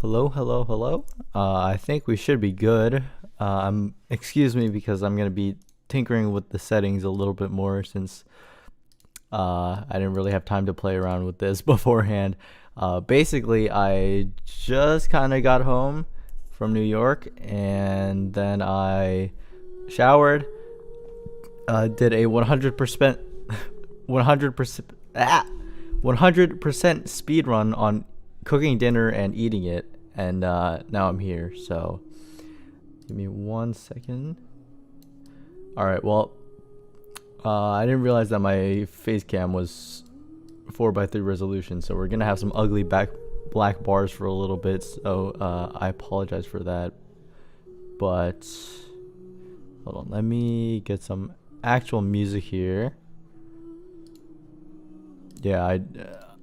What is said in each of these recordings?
Hello, hello, hello. I think we should be good. Excuse me because I'm gonna be tinkering with the settings a little bit more since I didn't really have time to play around with this beforehand. Basically, I just kind of got home from New York and then I showered, did a 100%, 100%, 100% speed run on cooking dinner and eating it, and now I'm here. So give me 1 second. All right, well, I didn't realize that my face cam was 4:3 resolution, so we're gonna have some ugly black bars for a little bit, so I apologize for that. But hold on, let me get some actual music here. Yeah, I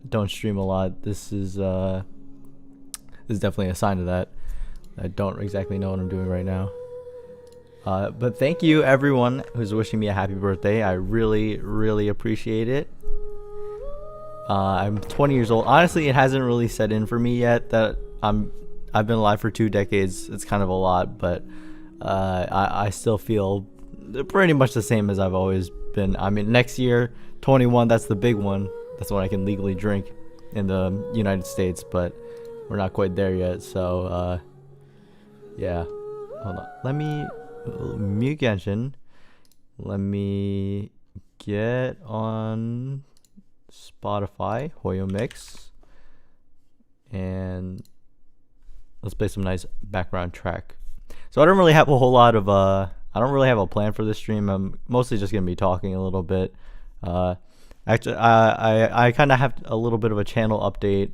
don't stream a lot. This is definitely a sign of that. I don't exactly know what I'm doing right now. But thank you everyone who's wishing me a happy birthday. I really appreciate it. I'm 20 years old. Honestly, it hasn't really set in for me yet that I've been alive for 2 decades. It's kind of a lot, but I still feel pretty much the same as I've always been. I mean, next year, 21, that's the big one. That's when I can legally drink in the United States, but we're not quite there yet. So yeah, hold on. Let me mute Genshin. Let me get on Spotify, Hoyo Mix, and let's play some nice background track. So I don't really have a whole lot of I don't really have a plan for this stream. I'm mostly just gonna be talking a little bit. Actually, I kind of have a little bit of a channel update.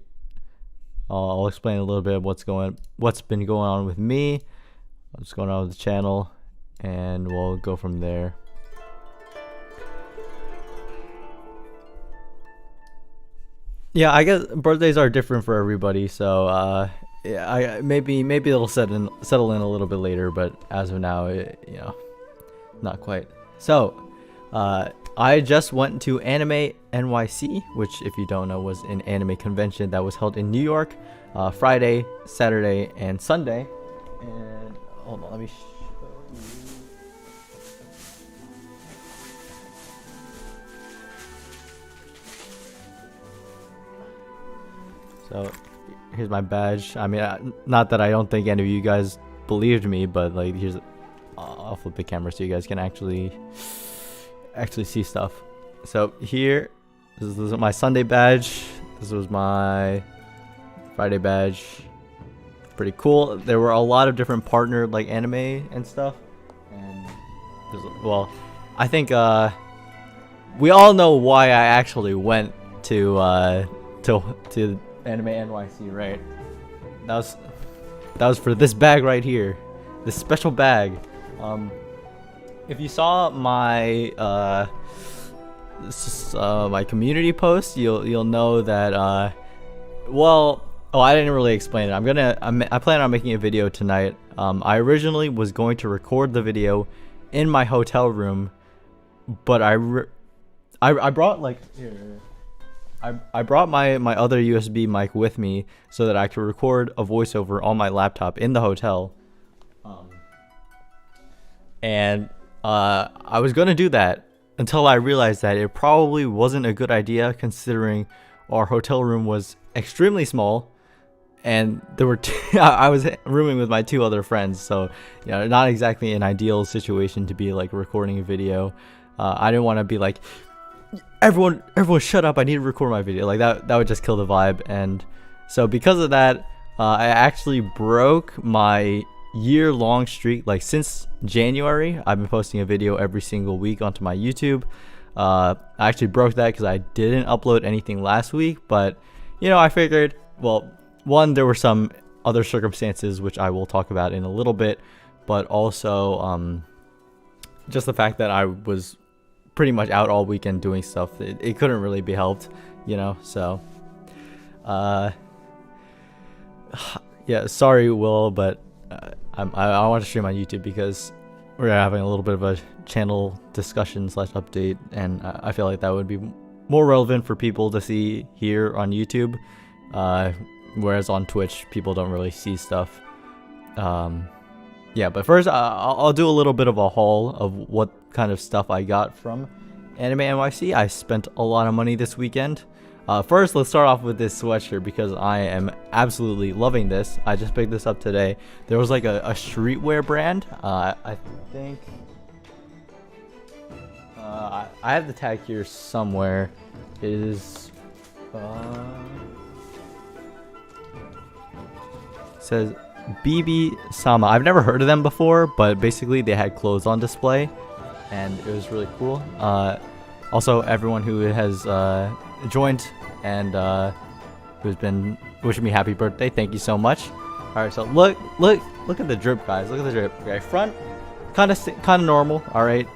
I'll explain a little bit of what's been going on with me, what's going on with the channel, and we'll go from there. Yeah, I guess birthdays are different for everybody, so yeah, maybe it'll settle in a little bit later, but as of now, not quite. So, I just went to AnimeNYC, which, if you don't know, was an anime convention that was held in New York, Friday, Saturday, and Sunday. And hold on, let me show you. So here's my badge. I mean, not that I don't think any of you guys believed me, but like, I'll flip the camera so you guys can actually see stuff. So here, this is my Sunday badge. This was my Friday badge. Pretty cool. There were a lot of different partnered like anime and stuff. And well, I think we all know why I actually went to AnimeNYC, right? That was for this bag right here, this special bag. If you saw my my community post, you'll know that I didn't really explain it. I plan on making a video tonight. I originally was going to record the video in my hotel room, but I brought like I brought my other USB mic with me so that I could record a voiceover on my laptop in the hotel. And I was gonna do that until I realized that it probably wasn't a good idea, considering our hotel room was extremely small, and there were I was rooming with my 2 other friends, so not exactly an ideal situation to be like recording a video. I didn't want to be like, everyone shut up, I need to record my video. Like that would just kill the vibe. And so because of that, I actually broke my year-long streak. Like since January, I've been posting a video every single week onto my YouTube. I actually broke that because I didn't upload anything last week, but I figured, well, one, there were some other circumstances which I will talk about in a little bit, but also just the fact that I was pretty much out all weekend doing stuff. It couldn't really be helped, so yeah, sorry Will, but I want to stream on YouTube because we're having a little bit of a channel discussion / update, and I feel like that would be more relevant for people to see here on YouTube. whereas on Twitch people don't really see stuff. Yeah, but first I'll do a little bit of a haul of what kind of stuff I got from AnimeNYC. I spent a lot of money this weekend. First, let's start off with this sweatshirt because I am absolutely loving this. I just picked this up today. There was like a streetwear brand. I think I have the tag here somewhere. It is says BB Sama. I've never heard of them before, but basically they had clothes on display and it was really cool. Also, everyone who has joined and who's been wishing me happy birthday, thank you so much. All right, so look at the drip, guys. Look at the drip. Okay, front kind of normal. All right,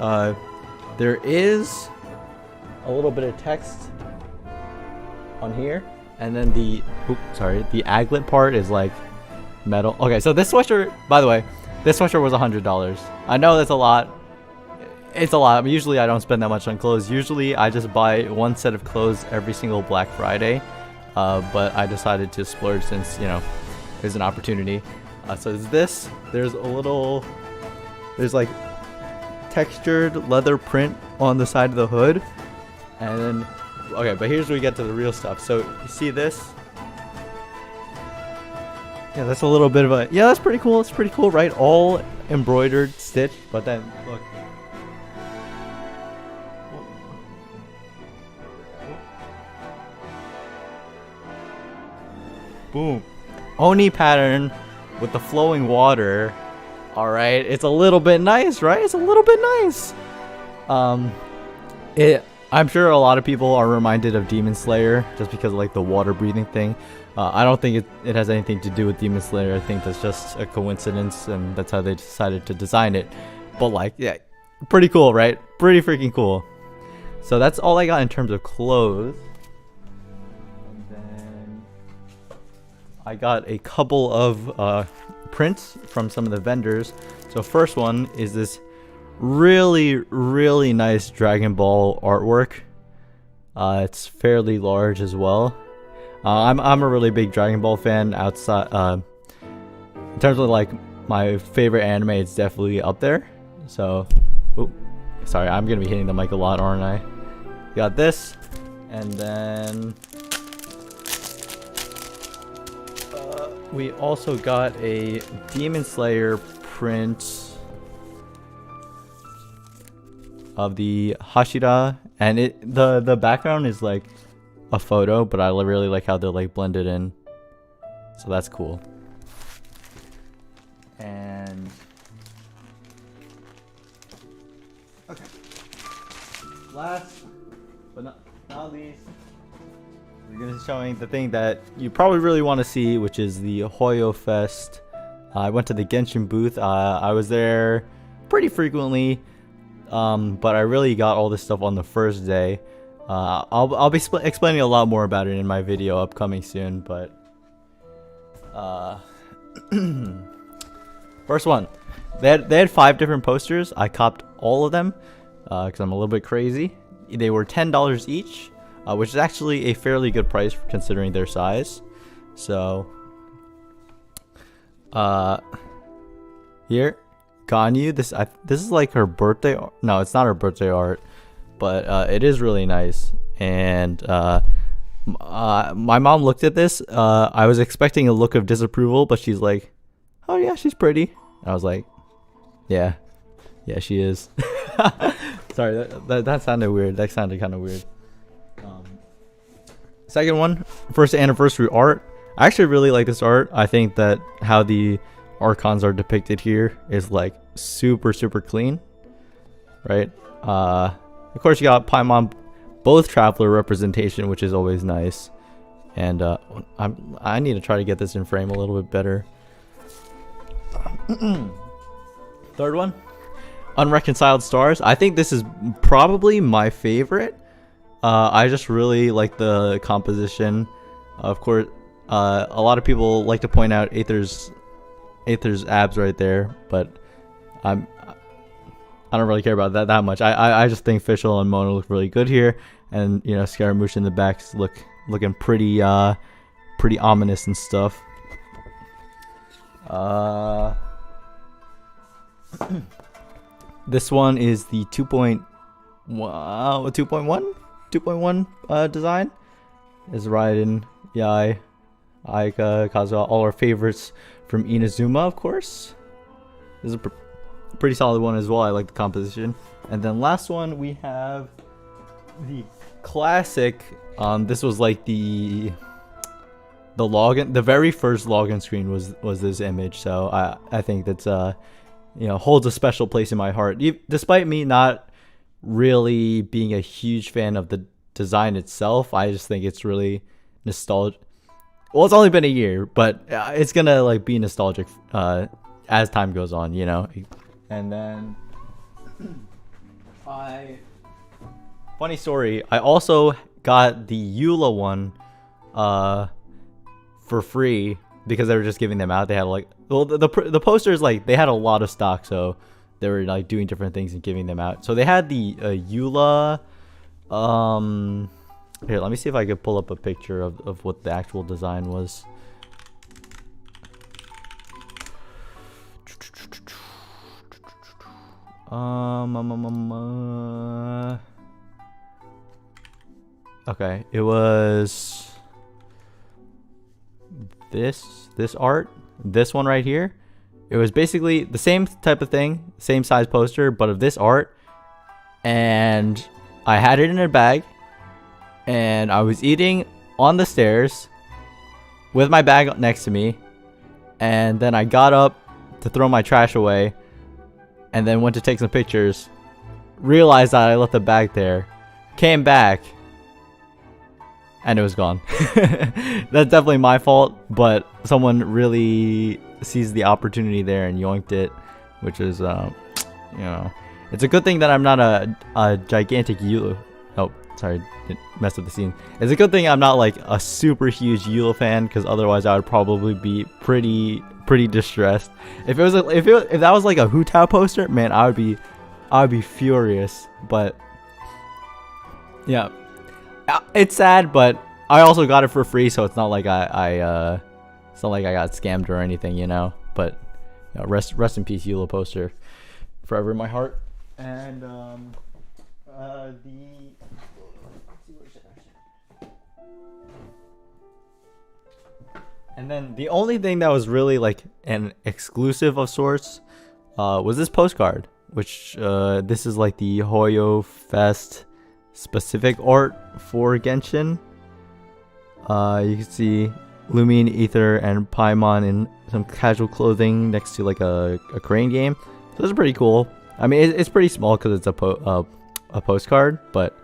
there is a little bit of text on here, and then the aglet part is like metal. Okay, so this sweatshirt, by the way, this sweatshirt was $100. I know that's a lot. It's a lot. I mean, usually I don't spend that much on clothes. Usually I just buy one set of clothes every single Black Friday, but I decided to splurge since, you know, there's an opportunity. So there's there's like textured leather print on the side of the hood, and then okay, but here's where we get to the real stuff. So you see this? Yeah, that's a little bit of a, yeah, that's pretty cool. It's pretty cool, right? All embroidered, stitched, but then look. Boom. Oni pattern with the flowing water. All right, it's a little bit nice, right? It's a little bit nice. I'm sure a lot of people are reminded of Demon Slayer just because of like the water breathing thing. I don't think it has anything to do with Demon Slayer. I think that's just a coincidence, and that's how they decided to design it. But like, yeah, pretty cool, right? Pretty freaking cool. So that's all I got in terms of clothes. And then I got a couple of prints from some of the vendors. So first one is this really nice Dragon Ball artwork. It's fairly large as well. I'm a really big Dragon Ball fan. Outside in terms of like my favorite anime, it's definitely up there. So sorry, I'm gonna be hitting the mic a lot, aren't I? Got this, and then we also got a Demon Slayer print of the Hashira, and the background is like a photo, but I really like how they're like blended in, so that's cool. And okay, last but not least, we're gonna be showing the thing that you probably really want to see, which is the Hoyo Fest. I went to the Genshin booth. I was there pretty frequently, but I really got all this stuff on the first day. I'll be explaining a lot more about it in my video upcoming soon, but first one, they had 5 different posters. I copped all of them because I'm a little bit crazy. They were $10 each, which is actually a fairly good price considering their size. So here, Ganyu, this is like her birthday. No, it's not her birthday art, but it is really nice. And my mom looked at this. I was expecting a look of disapproval, but she's like, "Oh yeah, she's pretty." And I was like, "Yeah, she is." Sorry, that sounded weird. That sounded kind of weird. Second one, first anniversary art. I actually really like this art. I think that how the archons are depicted here is like super clean, right? Of course, you got Paimon, both traveler representation, which is always nice. And I need to try to get this in frame a little bit better. Third one, Unreconciled Stars. I think this is probably my favorite. I just really like the composition. Of course, a lot of people like to point out Aether's abs right there, but I don't really care about that much. I just think Fischl and Mona look really good here, and you know, Scaramouche in the back looking pretty pretty ominous and stuff. This one is the 2.1 design. Is Raiden, Yai, Aika, Kazuha, all our favorites from Inazuma, of course. This is a pretty solid one as well. I like the composition. And then last one we have the classic. This was like the login, the very first login screen was this image. So I think that's holds a special place in my heart. Despite me not really being a huge fan of the design itself, I just think it's really nostalgic. Well, it's only been a year, but it's gonna like be nostalgic as time goes on, you know. And then funny story, I also got the Eula one for free because they were just giving them out. They had like, well, the posters, like they had a lot of stock, so they were like doing different things and giving them out. So they had the Eula. Here, let me see if I could pull up a picture of what the actual design was. Okay, it was this art, this one right here. It was basically the same type of thing, same size poster, but of this art. And I had it in a bag, and I was eating on the stairs with my bag next to me, and then I got up to throw my trash away, and then went to take some pictures, realized that I left the bag there, came back, and it was gone. That's definitely my fault, but someone really sees the opportunity there and yoinked it, which is, it's a good thing that I'm not a gigantic Eula. Oh, sorry, messed up the scene. It's a good thing I'm not like a super huge Eula fan, because otherwise I would probably be pretty distressed. If that was like a Hu Tao poster, man, I would be furious. But yeah, it's sad, but I also got it for free, so it's not like I got scammed or anything, you know. But rest in peace, Eula poster, forever in my heart. And and then the only thing that was really like an exclusive of sorts was this postcard, which this is like the Hoyo Fest specific art for Genshin. You can see Lumine, Ether, and Paimon in some casual clothing next to like a crane game. So this is pretty cool. I mean, it's pretty small because it's a postcard, but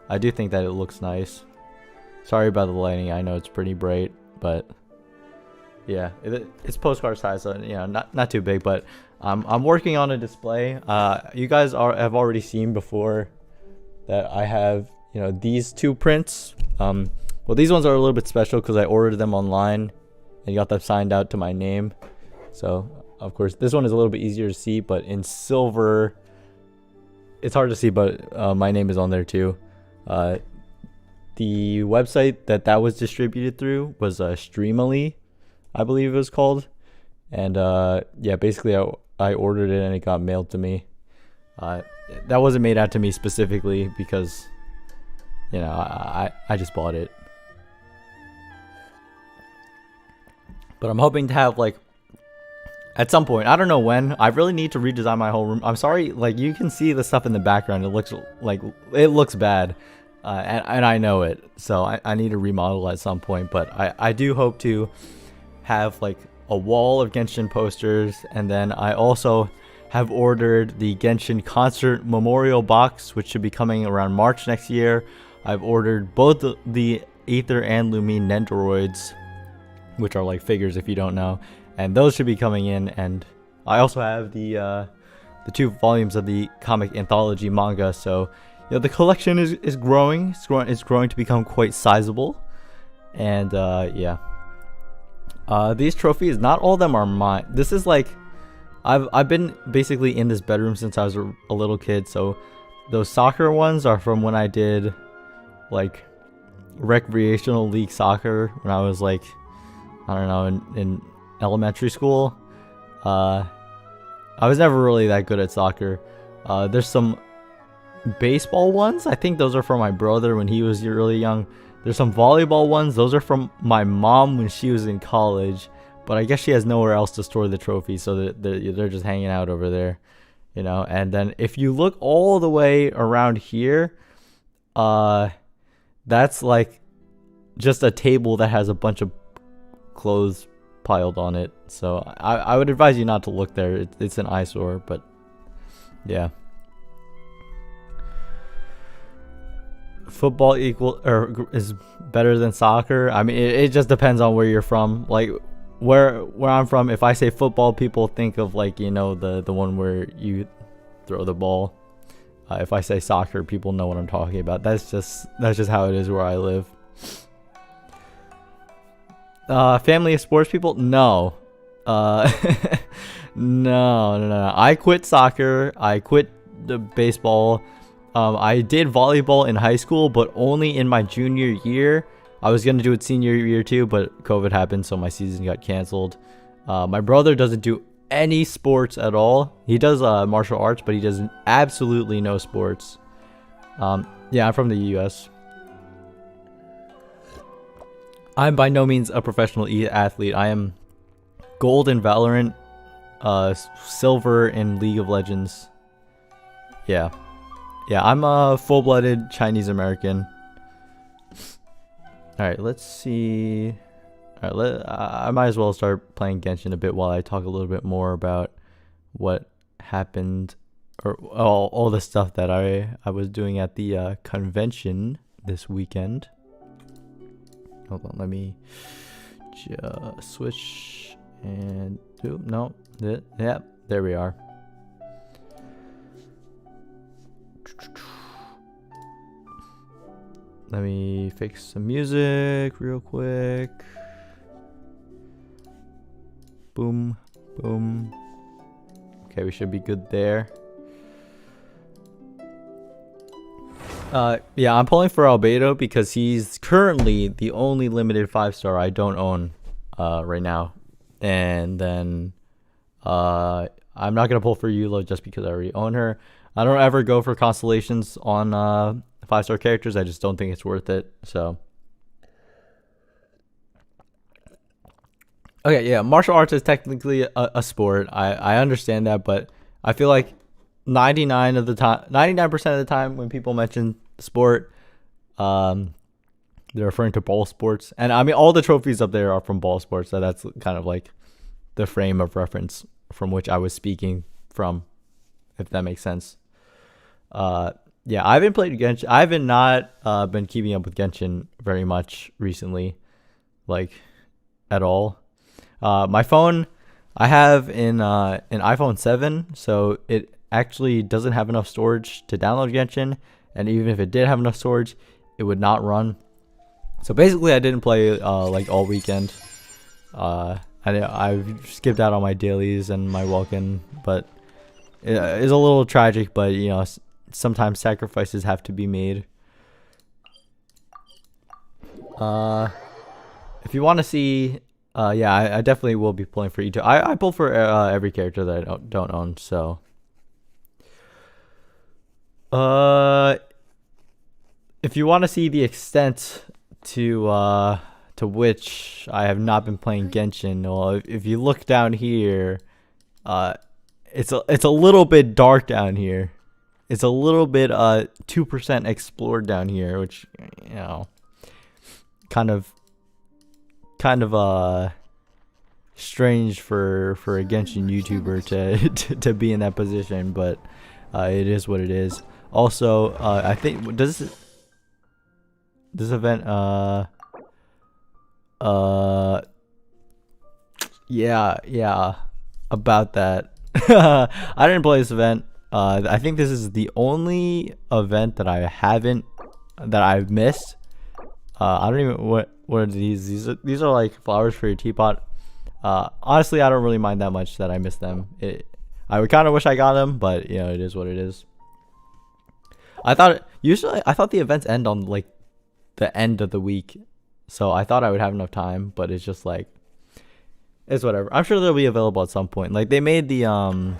I do think that it looks nice. Sorry about the lighting. I know it's pretty bright, but yeah, it's postcard size, so not too big. But I'm working on a display. You guys have already seen before that I have these two prints. Well, these ones are a little bit special because I ordered them online and got them signed out to my name. So of course this one is a little bit easier to see, but in silver it's hard to see, but my name is on there too. The website that was distributed through was Streamily, I believe it was called. And yeah, basically I ordered it and it got mailed to me. That wasn't made out to me specifically because I just bought it. But I'm hoping to have like at some point, I don't know when, I really need to redesign my whole room. I'm sorry, like you can see the stuff in the background. It looks bad, and I know it. So I need to remodel at some point. But I do hope to have like a wall of Genshin posters, and then I also have ordered the Genshin concert memorial box, which should be coming around March next year. I've ordered both the Aether and Lumine Nendoroids, which are like figures if you don't know, and those should be coming in. And I also have the 2 volumes of the comic anthology manga. So the collection is growing. It's growing to become quite sizable. And yeah, these trophies, not all of them are mine. This is like I've been basically in this bedroom since I was a little kid. So those soccer ones are from when I did like recreational league soccer when I was like I don't know, in elementary school. I was never really that good at soccer. There's some baseball ones. I think those are from my brother when he was really young. There's some volleyball ones. Those are from my mom when she was in college. But I guess she has nowhere else to store the trophies, so they're just hanging out over there, you know. And then if you look all the way around here, that's like just a table that has a bunch of clothes piled on it. So I would advise you not to look there. It's an eyesore, but yeah. Football is better than soccer. I mean, it just depends on where you're from. Like where I'm from, if I say football, people think of like, you know, the one where you throw the ball. If I say soccer, people know what I'm talking about. That's just how it is where I live. Family of sports people? No. No. I quit soccer. I quit the baseball. I did volleyball in high school, but only in my junior year. I was gonna do it senior year too, but COVID happened, so my season got canceled. My brother doesn't do any sports at all. He does martial arts, but he does absolutely no sports. Yeah, I'm from the US. I'm by no means a professional athlete. I am gold in Valorant, silver in League of Legends. Yeah, I'm a full-blooded Chinese American. All right, let's see. All right, I might as well start playing Genshin a bit while I talk a little bit more about what happened, or all the stuff that I was doing at the convention this weekend. Hold on, let me just switch and do no. Yeah, there we are. Let me fix some music real quick. Boom, boom. Okay, we should be good there. Yeah, I'm pulling for Albedo because he's currently the only limited 5-star I don't own right now. And then I'm not gonna pull for Yulo just because I already own her. I don't ever go for constellations on 5-star characters. I just don't think it's worth it. So okay, yeah, martial arts is technically a sport. I understand that, but I feel like 99% of the time when people mention sport, they're referring to ball sports. And I mean, all the trophies up there are from ball sports, so that's kind of like the frame of reference from which I was speaking from, if that makes sense. Yeah, I haven't played Genshin. I haven't not been keeping up with Genshin very much recently, like at all. My phone, I have an iPhone 7, so it actually doesn't have enough storage to download Genshin, and even if it did have enough storage, it would not run. So basically, I didn't play like all weekend. I've skipped out on my dailies and my walk-in, but it's a little tragic. But you know, sometimes sacrifices have to be made. If you want to see, yeah, I definitely will be pulling for E2. I pull for every character that I don't own. So, if you want to see the extent to which I have not been playing Genshin, well, if you look down here, it's a little bit dark down here. It's a little bit 2% explored down here, which, you know, kind of strange for a Genshin YouTuber to be in that position, but it is what it is. Also, I think this event yeah, about that. I didn't play this event. I think this is the only event that I've missed. I don't even what are these? These are like flowers for your teapot. Honestly, I don't really mind that much that I missed them. I would kind of wish I got them, but you know, it is what it is. I thought the events end on like the end of the week, so I thought I would have enough time, but it's just like it's whatever. I'm sure they'll be available at some point. Like they made the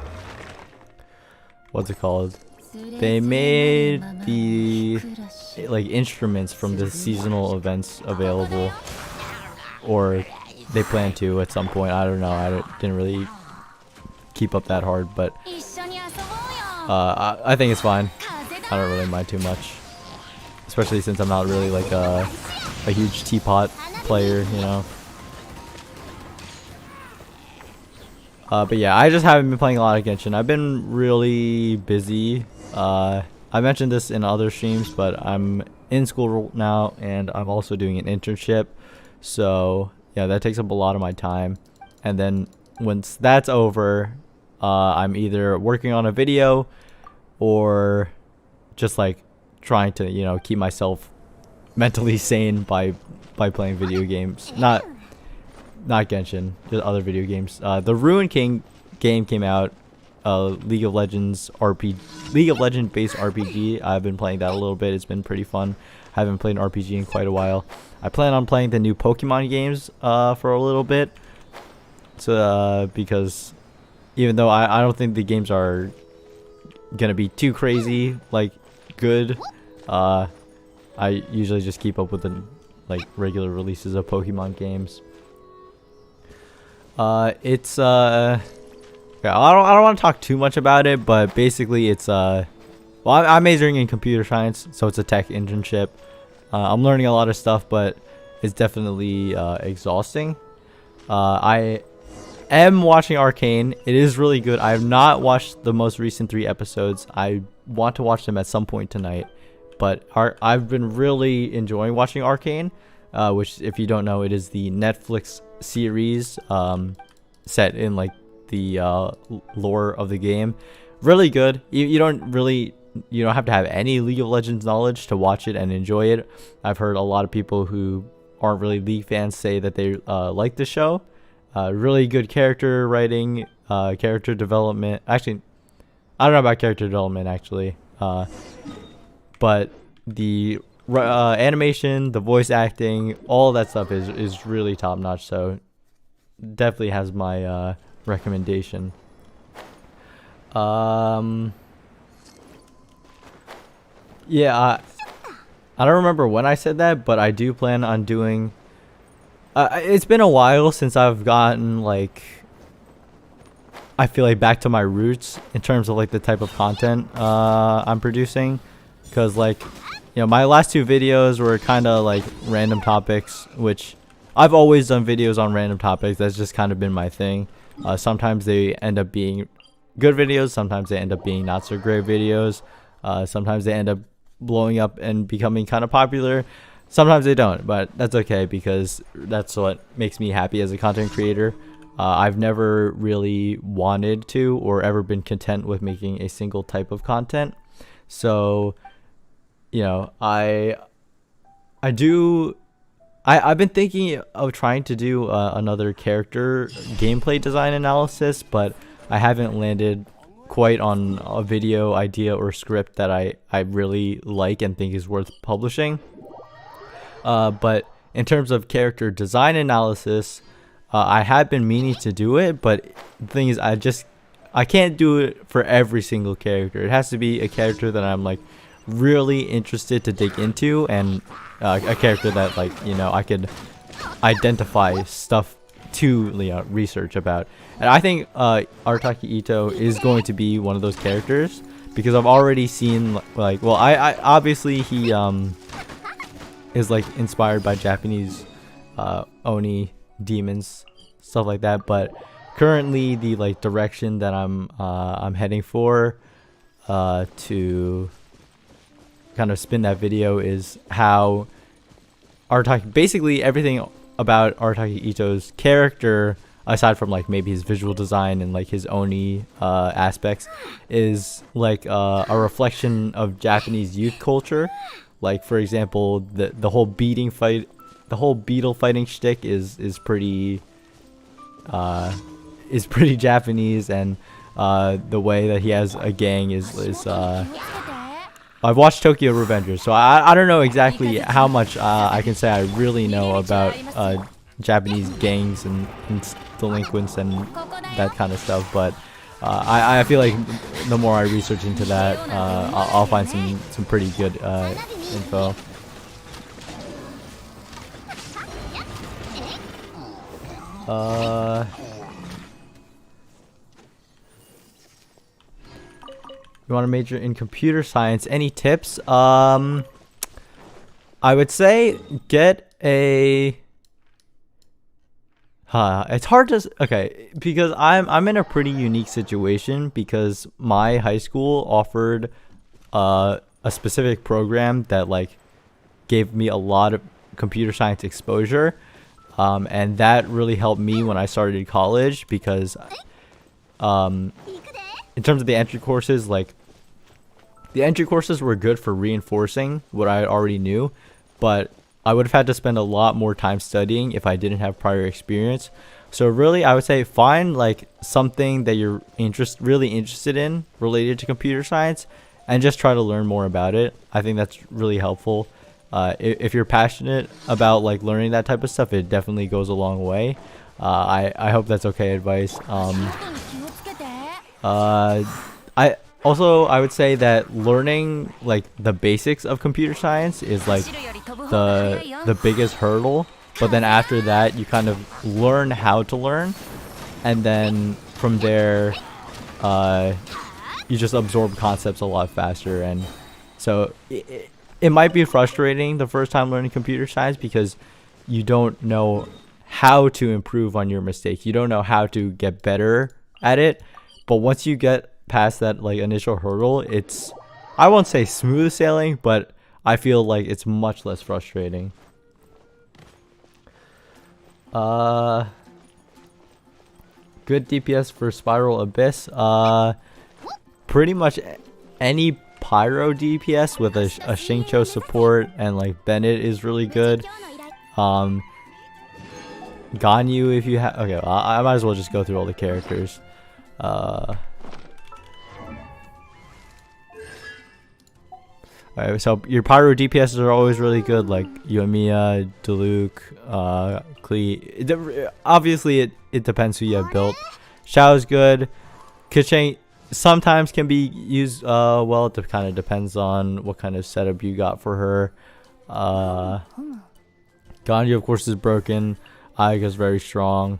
what's it called? They made the like instruments from the seasonal events available, or they plan to at some point. I don't know. Didn't really keep up that hard, but I think it's fine. I don't really mind too much, especially since I'm not really like a huge teapot player, you know. But yeah, I just haven't been playing a lot of Genshin. I've been really busy. I mentioned this in other streams, but I'm in school now and I'm also doing an internship. So yeah, that takes up a lot of my time. And then once that's over, I'm either working on a video or just like trying to, you know, keep myself mentally sane by playing video games. Not Genshin, just other video games. The Ruin King game came out. League of Legends based RPG. I've been playing that a little bit. It's been pretty fun. I haven't played an RPG in quite a while. I plan on playing the new Pokemon games for a little bit. So because even though I don't think the games are gonna be too crazy, like good, I usually just keep up with the like regular releases of Pokemon games. Yeah, I don't want to talk too much about it, but basically it's well, I'm majoring in computer science, so it's a tech internship. I'm learning a lot of stuff, but it's definitely exhausting. I am watching Arcane. It is really good. I have not watched the most recent 3 episodes. I want to watch them at some point tonight, but I've been really enjoying watching Arcane, which, if you don't know, it is the Netflix series set in like the lore of the game. Really good. You don't have to have any League of Legends knowledge to watch it and enjoy it. I've heard a lot of people who aren't really League fans say that they like the show. Really good character writing, character development. Actually, I don't know about character development actually, but the animation, the voice acting, all that stuff is really top notch. So definitely has my recommendation. Yeah, I don't remember when I said that, but I do plan on doing it's been a while since I've gotten like, I feel like, back to my roots in terms of like the type of content I'm producing, because like, you know, my last 2 videos were kind of like random topics, which I've always done videos on random topics. That's just kind of been my thing. Sometimes they end up being good videos, sometimes they end up being not so great videos, sometimes they end up blowing up and becoming kind of popular, sometimes they don't, but that's okay because that's what makes me happy as a content creator. I've never really wanted to or ever been content with making a single type of content, so you know, I've been thinking of trying to do another character gameplay design analysis, but I haven't landed quite on a video idea or script that I really like and think is worth publishing. But in terms of character design analysis, I have been meaning to do it, but the thing is I can't do it for every single character. It has to be a character that I'm like really interested to dig into, and a character that, like, you know, I could identify stuff to, you know, research about. And I think Arataki Ito is going to be one of those characters, because I've already seen like, well, I obviously he is like inspired by Japanese Oni demons, stuff like that, but currently the like direction that I'm heading for to kind of spin that video is how Arataki, basically everything about Arataki Ito's character, aside from like maybe his visual design and like his Oni aspects, is like a reflection of Japanese youth culture. Like, for example, the whole beetle fighting shtick is pretty Japanese, and the way that he has a gang is I've watched Tokyo Revengers, so I don't know exactly how much I can say I really know about Japanese gangs and delinquents and that kind of stuff. But I feel like the more I research into that, I'll find some pretty good info. You want to major in computer science? Any tips? I would say get a. It's hard to because I'm in a pretty unique situation because my high school offered a specific program that like gave me a lot of computer science exposure, and that really helped me when I started college because in terms of the entry courses, like the entry courses were good for reinforcing what I already knew, but I would have had to spend a lot more time studying if I didn't have prior experience. So really, I would say find like something that you're really interested in related to computer science and just try to learn more about it. I think that's really helpful. If you're passionate about like learning that type of stuff, it definitely goes a long way. I hope that's okay advice. I would say that learning like the basics of computer science is like the biggest hurdle, but then after that you kind of learn how to learn, and then from there you just absorb concepts a lot faster. And so it might be frustrating the first time learning computer science because you don't know how to improve on your mistake, you don't know how to get better at it. But once you get past that like initial hurdle, it's, I won't say smooth sailing, but I feel like it's much less frustrating. Good DPS for Spiral Abyss. Pretty much any Pyro DPS with a Xingqiu support and like Bennett is really good. Ganyu if you have. Okay, I might as well just go through all the characters. Alright, so your Pyro DPS are always really good, like Yoimiya, Diluc, Klee. Obviously, it depends who you have built. Xiao's good. Keqing sometimes can be used well. It kind of depends on what kind of setup you got for her. Ganyu, of course, is broken. Ayaka's very strong.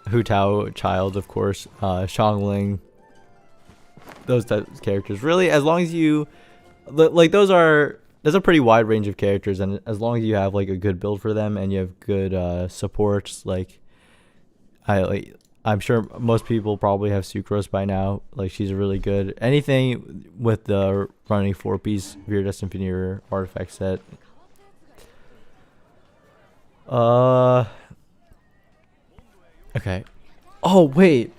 Hu Tao, Child, of course. Xiangling. Those types of characters, really, as long as you like, there's a pretty wide range of characters, and as long as you have like a good build for them and you have good supports, like I'm sure most people probably have Sucrose by now. Like, she's really good. Anything with the running 4-piece Viridescent Infinity artifact set. Okay. Oh wait.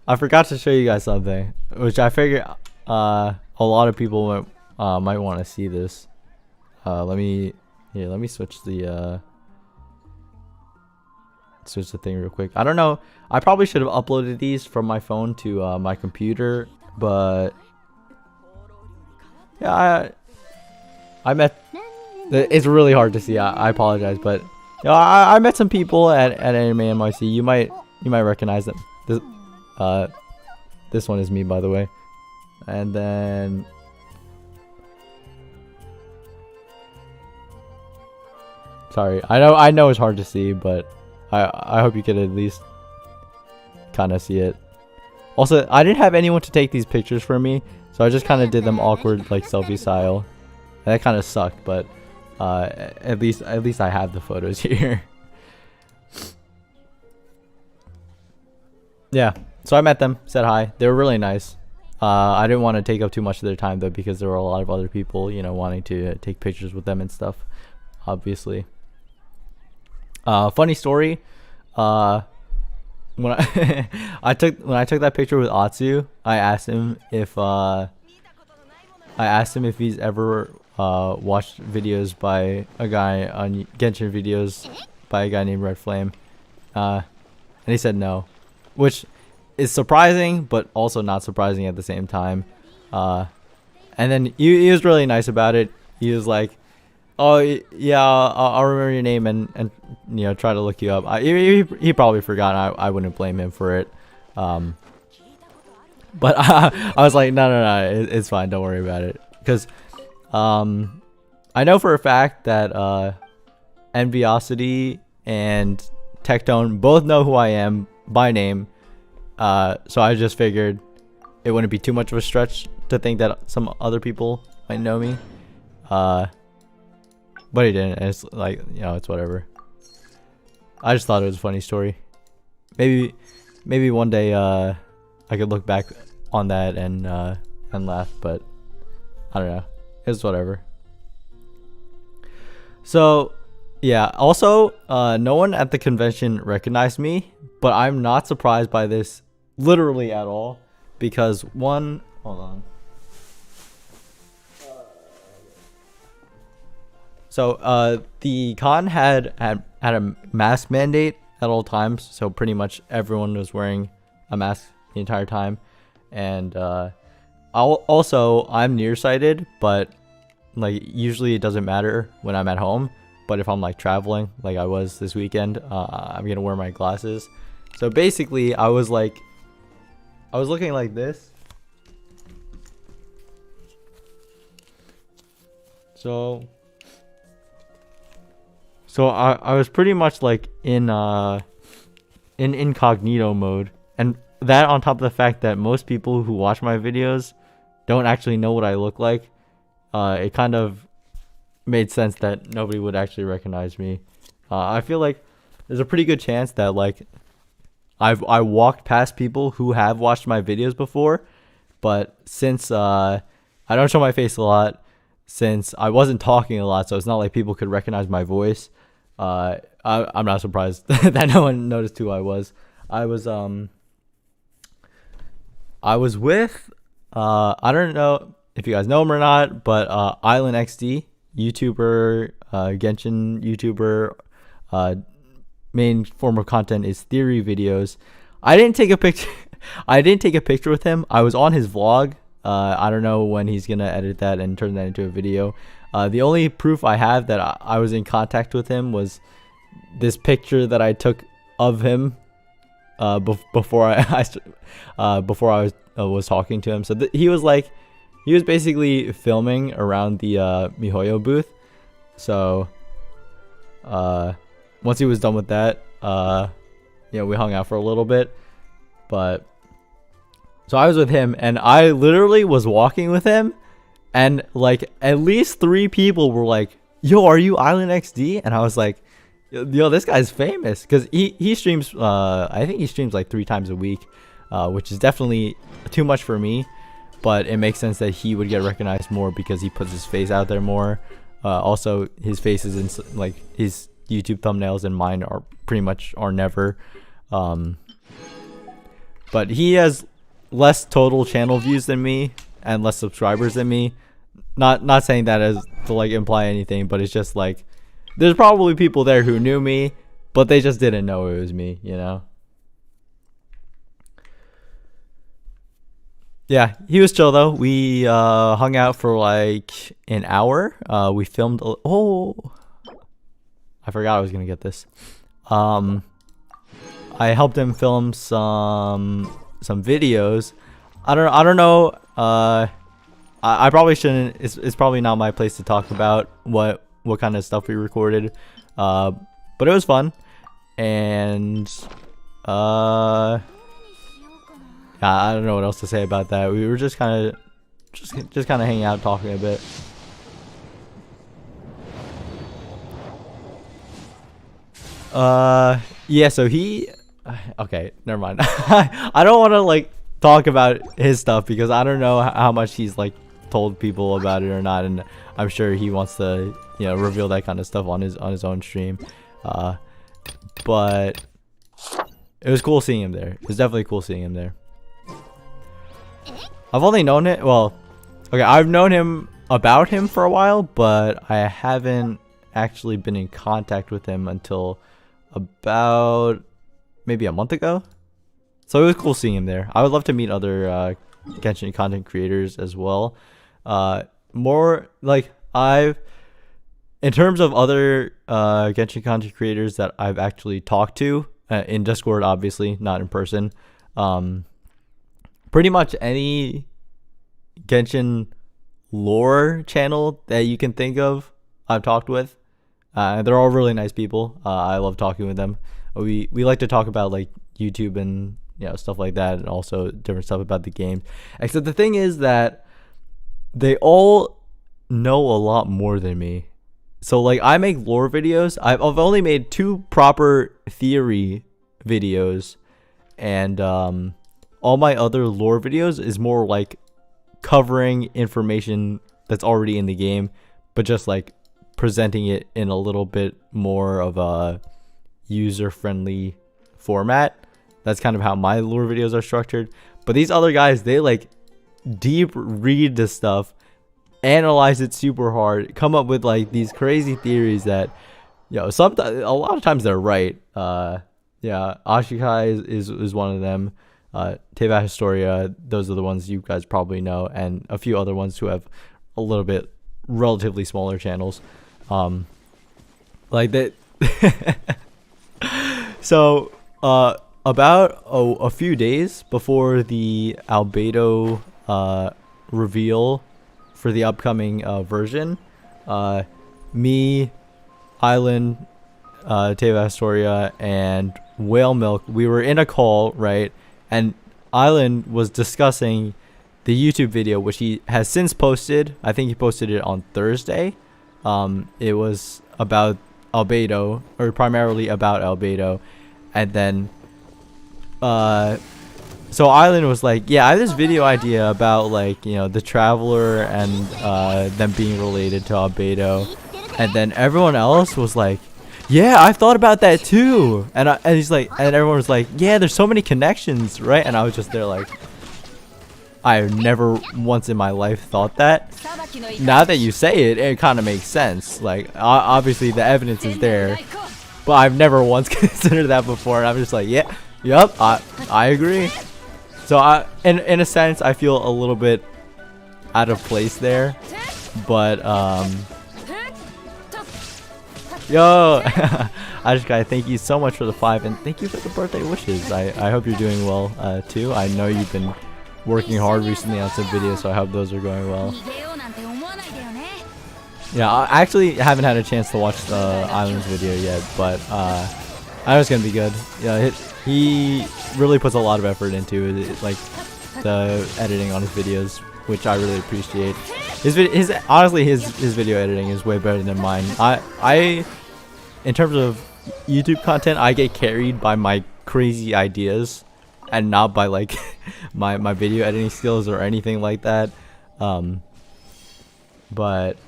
I forgot to show you guys something, which I figure a lot of people might want to see this. Let me switch the thing real quick. I don't know. I probably should have uploaded these from my phone to my computer, but yeah, I met. It's really hard to see. I apologize, but you know, I met some people at AnimeNYC. You might recognize them. This one is me, by the way. And then sorry, I know it's hard to see, but I hope you could at least kind of see it. Also, I didn't have anyone to take these pictures for me, so I just kind of did them awkward, like selfie style. And that kind of sucked, but at least I have the photos here. Yeah. So I met them, said hi. They were really nice. I didn't want to take up too much of their time though, because there were a lot of other people, you know, wanting to take pictures with them and stuff. Obviously. Funny story. When I took that picture with Atsu, I asked him if he's ever watched videos by a guy on Genshin videos by a guy named Red Flame, and he said no, which is surprising, but also not surprising at the same time. And then he was really nice about it. He was like, "Oh yeah, I'll remember your name and try to look you up. He probably forgot. I wouldn't blame him for it. But I was like, no, it's fine. Don't worry about it. Because I know for a fact that Enviosity and Tectone both know who I am by name. So I just figured it wouldn't be too much of a stretch to think that some other people might know me. But he didn't. And it's like, it's whatever. I just thought it was a funny story. Maybe one day I could look back on that and laugh, but I don't know. It's whatever. So yeah, also no one at the convention recognized me, but I'm not surprised by this literally at all, because hold on. So the con had a mask mandate at all times, so pretty much everyone was wearing a mask the entire time. And I'm nearsighted, but like usually it doesn't matter when I'm at home. But if I'm like traveling, like I was this weekend, I'm gonna wear my glasses. So basically, I was looking like this. So I was pretty much like in incognito mode, and that on top of the fact that most people who watch my videos don't actually know what I look like, it kind of made sense that nobody would actually recognize me. I feel like there's a pretty good chance that like I walked past people who have watched my videos before, but since I don't show my face a lot, since I wasn't talking a lot, so it's not like people could recognize my voice. I'm not surprised that no one noticed who I was. I was with I don't know if you guys know him or not, but AnimeNYC, YouTuber, Genshin YouTuber, main form of content is theory videos. I didn't take a picture. I didn't take a picture with him. I was on his vlog. I don't know when he's gonna edit that and turn that into a video. The only proof I have that I was in contact with him was this picture that I took of him before I was talking to him. So he was basically filming around the MiHoYo booth. So once he was done with that, we hung out for a little bit. But so I was with him, and I literally was walking with him, and like at least 3 people were like, "Yo, are you AnimeNYC?" And I was like, "Yo, this guy's famous," because he streams. I think he streams like 3 times a week, which is definitely too much for me. But it makes sense that he would get recognized more because he puts his face out there more. Also, his face is in like his YouTube thumbnails, and mine are pretty much never. But he has less total channel views than me and less subscribers than me. Not saying that as to like imply anything, but it's just like there's probably people there who knew me, but they just didn't know it was me, Yeah, he was chill though. We hung out for like an hour. We filmed. I forgot I was gonna get this. I helped him film some videos. I don't know. I probably shouldn't. It's probably not my place to talk about what kind of stuff we recorded. But it was fun, and I don't know what else to say about that. We were just kind of hanging out, talking a bit. Yeah, so okay, never mind. I don't want to like talk about his stuff because I don't know how much he's like told people about it or not, and I'm sure he wants to reveal that kind of stuff on his own stream. But it was cool seeing him there. It was definitely cool seeing him there. I've only known it. Well, okay, I've known him about him for a while, but I haven't actually been in contact with him until about maybe a month ago. So it was cool seeing him there. I would love to meet other Genshin content creators as well. More like in terms of other Genshin content creators that I've actually talked to in Discord, obviously not in person, pretty much any Genshin lore channel that you can think of, I've talked with. They're all really nice people. I love talking with them. We like to talk about like YouTube and stuff like that, and also different stuff about the game. Except the thing is that they all know a lot more than me. So like I make lore videos. I've only made 2 proper theory videos, and all my other lore videos is more like covering information that's already in the game, but just like presenting it in a little bit more of a user-friendly format. That's kind of how my lore videos are structured. But these other guys, they like deep read this stuff, analyze it super hard, come up with like these crazy theories that sometimes, a lot of times they're right. Ashikai is one of them. Teva Historia, those are the ones you guys probably know, and a few other ones who have a little bit relatively smaller channels. Like that. So about a few days before the Albedo reveal for the upcoming version, me, Island, Teva Astoria, and Whale Milk, we were in a call, right? And Island was discussing the YouTube video, which he has since posted. I think he posted it on Thursday. It was about Albedo, or primarily about Albedo. And then so Island was like, yeah, I have this video idea about like the Traveler and them being related to Albedo. And then everyone else was like, yeah, I thought about that too. And he's like, and everyone was like, yeah, there's so many connections, right? And I was just there like, I never once in my life thought that. Now that you say it, it kind of makes sense. Like obviously the evidence is there, but I've never once considered that before. And I'm just like, yeah, yep, I agree. So in a sense, I feel a little bit out of place there, but yo, Ashikai, thank you so much for the 5, and thank you for the birthday wishes. I hope you're doing well too. I know you've been working hard recently on some videos, so I hope those are going well. Yeah, I actually haven't had a chance to watch the Islands video yet, but I know it's gonna be good. Yeah, he really puts a lot of effort into it, like the editing on his videos, which I really appreciate. Honestly, his video editing is way better than mine. I in terms of YouTube content, I get carried by my crazy ideas and not by like my video editing skills or anything like that. But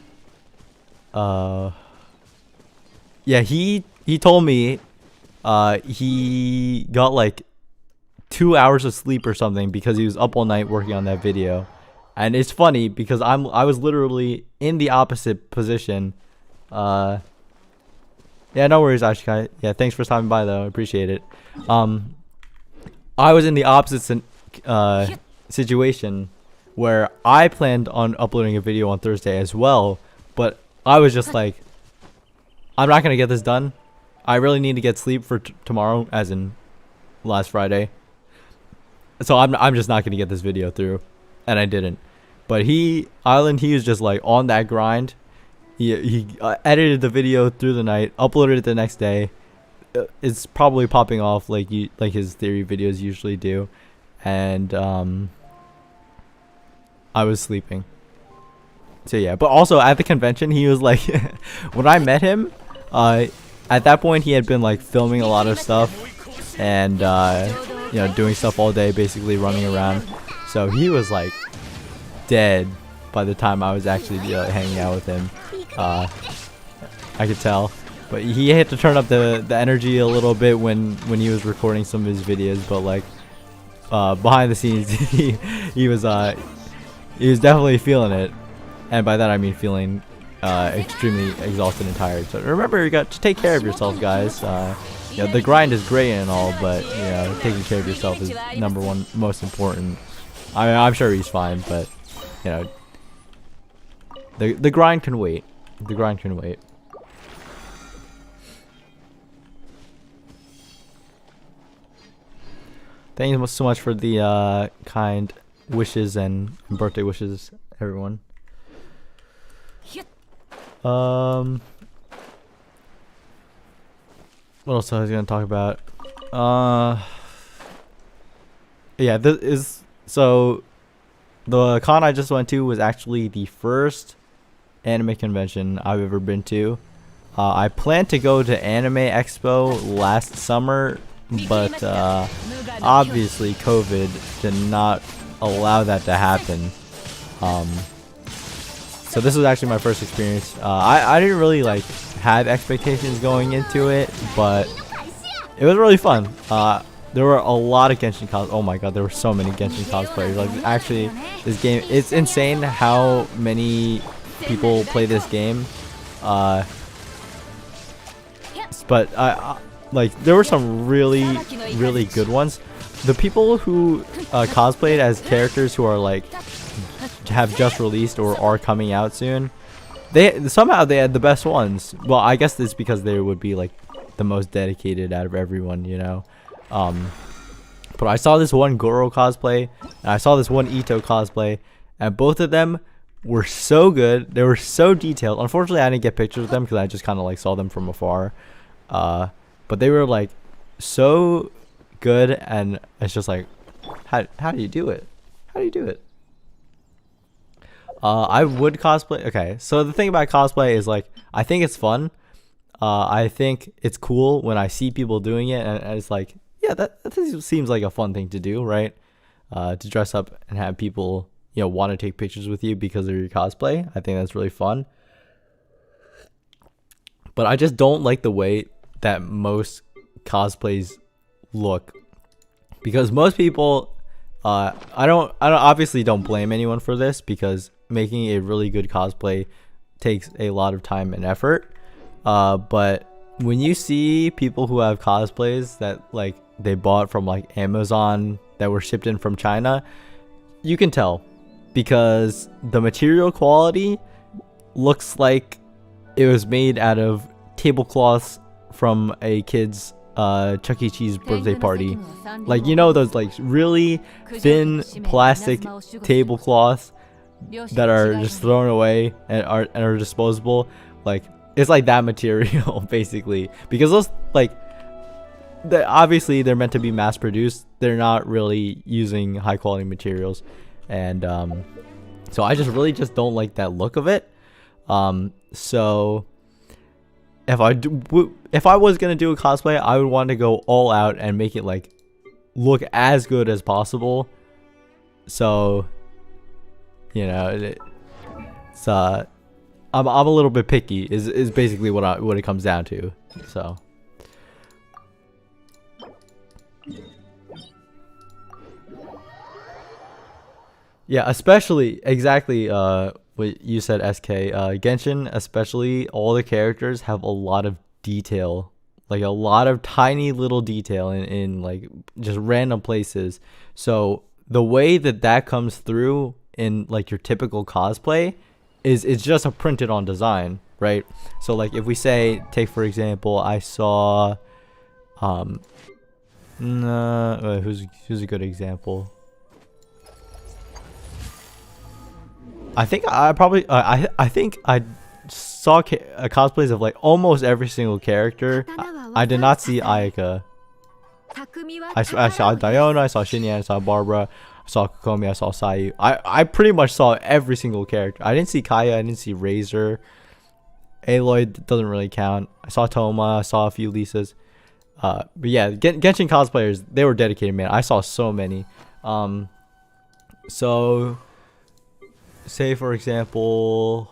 yeah, he told me he got like 2 hours of sleep or something because he was up all night working on that video. And it's funny because I was literally in the opposite position. Yeah, no worries, Ashikai. Yeah, thanks for stopping by though. I appreciate it. I was in the opposite situation where I planned on uploading a video on Thursday as well, but I was just like, I'm not gonna get this done. I really need to get sleep for tomorrow, as in last Friday. So I'm just not gonna get this video through, and I didn't. But Island, he was just like on that grind. He edited the video through the night, uploaded it the next day. It's probably popping off like his theory videos usually do, and I was sleeping. So yeah, but also at the convention, he was like, when I met him, at that point he had been like filming a lot of stuff and doing stuff all day, basically running around. So he was like dead by the time I was actually hanging out with him. I could tell, but he had to turn up the energy a little bit when he was recording some of his videos. But like behind the scenes, he was definitely feeling it, and by that I mean feeling extremely exhausted and tired. So remember, you got to take care of yourself, guys. The grind is great and all, but taking care of yourself is number one, most important. I'm sure he's fine, but the grind can wait. The grind can wait. Thank you so much for the kind wishes and birthday wishes, everyone. What else I was gonna talk about? Yeah, this is so. The con I just went to was actually the first anime convention I've ever been to. I planned to go to Anime Expo last summer, but obviously COVID did not allow that to happen. So this was actually my first experience. I didn't really like have expectations going into it, but it was really fun. There were a lot of Genshin cos. Oh my god, there were so many Genshin cosplayers. Like, actually, this game, it's insane how many people play this game. But like, there were some really good ones. The people who cosplayed as characters who are like have just released or are coming out soon, they somehow they had the best ones. Well, I guess it's because they would be like the most dedicated out of everyone, you know. But I saw this one Goro cosplay and I saw this one Ito cosplay, and both of them were so good. They were so detailed. Unfortunately, I didn't get pictures of them because I just kind of like saw them from afar. But they were like so good, and it's just like, how do you do it? How do you do it? I would cosplay. Okay, so the thing about cosplay is like, I think it's fun. I think it's cool when I see people doing it, and it's like, yeah, that seems like a fun thing to do, right? To dress up and have people, you know, want to take pictures with you because of your cosplay. I think that's really fun. But I just don't like the way that most cosplays look, because most people, I obviously don't blame anyone for this, because making a really good cosplay takes a lot of time and effort. But when you see people who have cosplays that like they bought from like Amazon that were shipped in from China, you can tell, because the material quality looks like it was made out of tablecloths from a kid's Chuck E. Cheese birthday party. Like, you know, those like really thin plastic tablecloths that are just thrown away and are disposable. Like, it's like that material basically, because those, like, obviously they're meant to be mass produced. They're not really using high quality materials, and so I just really don't like that look of it. So if I was gonna do a cosplay, I would want to go all out and make it like look as good as possible. So, you know, it's I'm a little bit picky is basically what it comes down to. So yeah, especially exactly what you said, SK. Genshin, especially, all the characters have a lot of detail, like a lot of tiny little detail in like just random places. So the way that comes through in like your typical cosplay is it's just a printed on design, right? So like, if we say, take for example, I saw who's a good example? I think I saw cosplays of like almost every single character. I did not see Ayaka. I saw Diona, I saw Shinyan, I saw Barbara, I saw Kokomi, I saw Sayu. I pretty much saw every single character. I didn't see Kaya, I didn't see Razor. Aloy doesn't really count. I saw Toma, I saw a few Lisas. But yeah, Genshin cosplayers, they were dedicated, man. I saw so many. So say for example,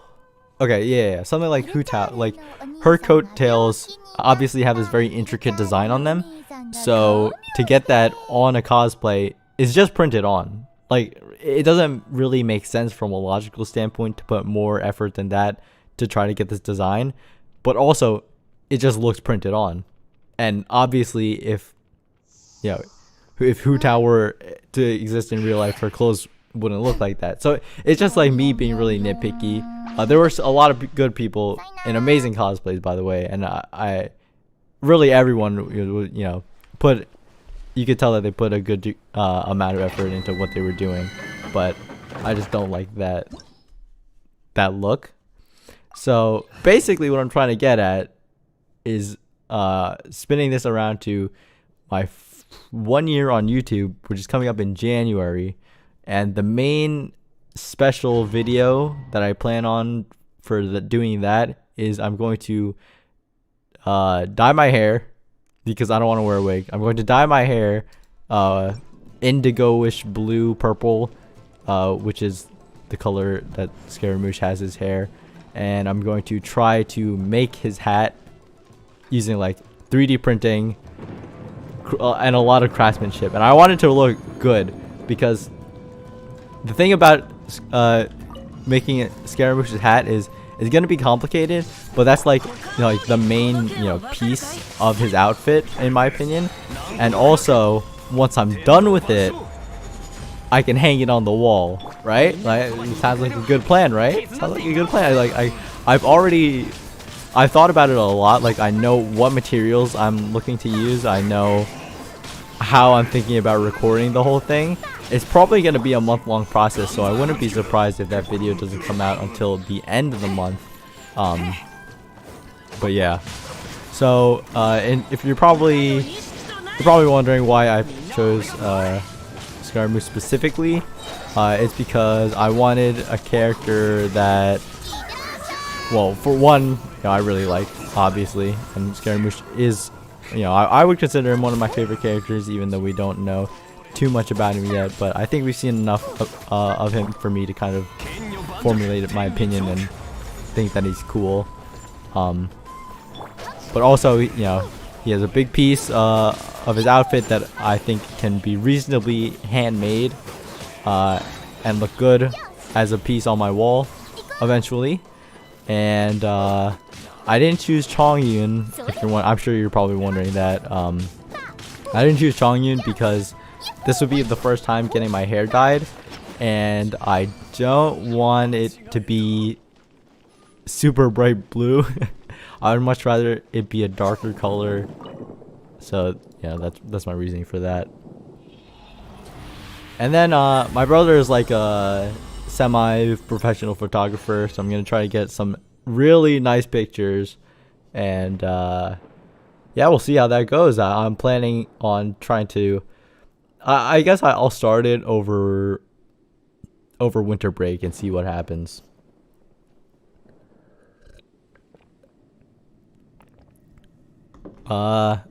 okay, yeah, something like Hu Tao, like her coattails obviously have this very intricate design on them. So to get that on a cosplay is just printed on. Like, it doesn't really make sense from a logical standpoint to put more effort than that to try to get this design, but also it just looks printed on. And obviously, if Hu Tao were to exist in real life, her clothes wouldn't look like that. So it's just like me being really nitpicky. There were a lot of good people and amazing cosplays, by the way, and I really, everyone, you know, put you could tell that they put a good amount of effort into what they were doing, but I just don't like that look. So basically what I'm trying to get at is spinning this around to my 1 year on YouTube, which is coming up in January, and the main special video that I plan on for doing that is I'm going to dye my hair, because I don't want to wear a wig. I'm going to dye my hair indigo-ish blue purple, which is the color that Scaramouche has his hair, and I'm going to try to make his hat using like 3D printing and a lot of craftsmanship. And I want it to look good, because the thing about making it Scaramouche's hat is it's gonna be complicated, but that's like, like the main piece of his outfit, in my opinion. And also, once I'm done with it, I can hang it on the wall, right? Like, it sounds like a good plan, right? Sounds like a good plan. Like I've thought about it a lot. Like, I know what materials I'm looking to use. I know how I'm thinking about recording the whole thing. It's probably going to be a month-long process, so I wouldn't be surprised if that video doesn't come out until the end of the month. But yeah. So, and if you're probably wondering why I chose Scaramouche specifically, it's because I wanted a character that, well, for one, I really like, obviously, and Scaramouche is, I would consider him one of my favorite characters, even though we don't know too much about him yet. But I think we've seen enough of him for me to kind of formulate my opinion and think that he's cool. But also, he has a big piece of his outfit that I think can be reasonably handmade and look good as a piece on my wall eventually. And I didn't choose Chongyun. If you're I'm sure you're probably wondering that. I didn't choose Chongyun because this would be the first time getting my hair dyed, and I don't want it to be super bright blue. I would much rather it be a darker color. So yeah, that's my reasoning for that. And then my brother is like a semi-professional photographer, so I'm gonna try to get some really nice pictures, and yeah, we'll see how that goes. I'm planning on trying to I guess I'll start it over winter break and see what happens. I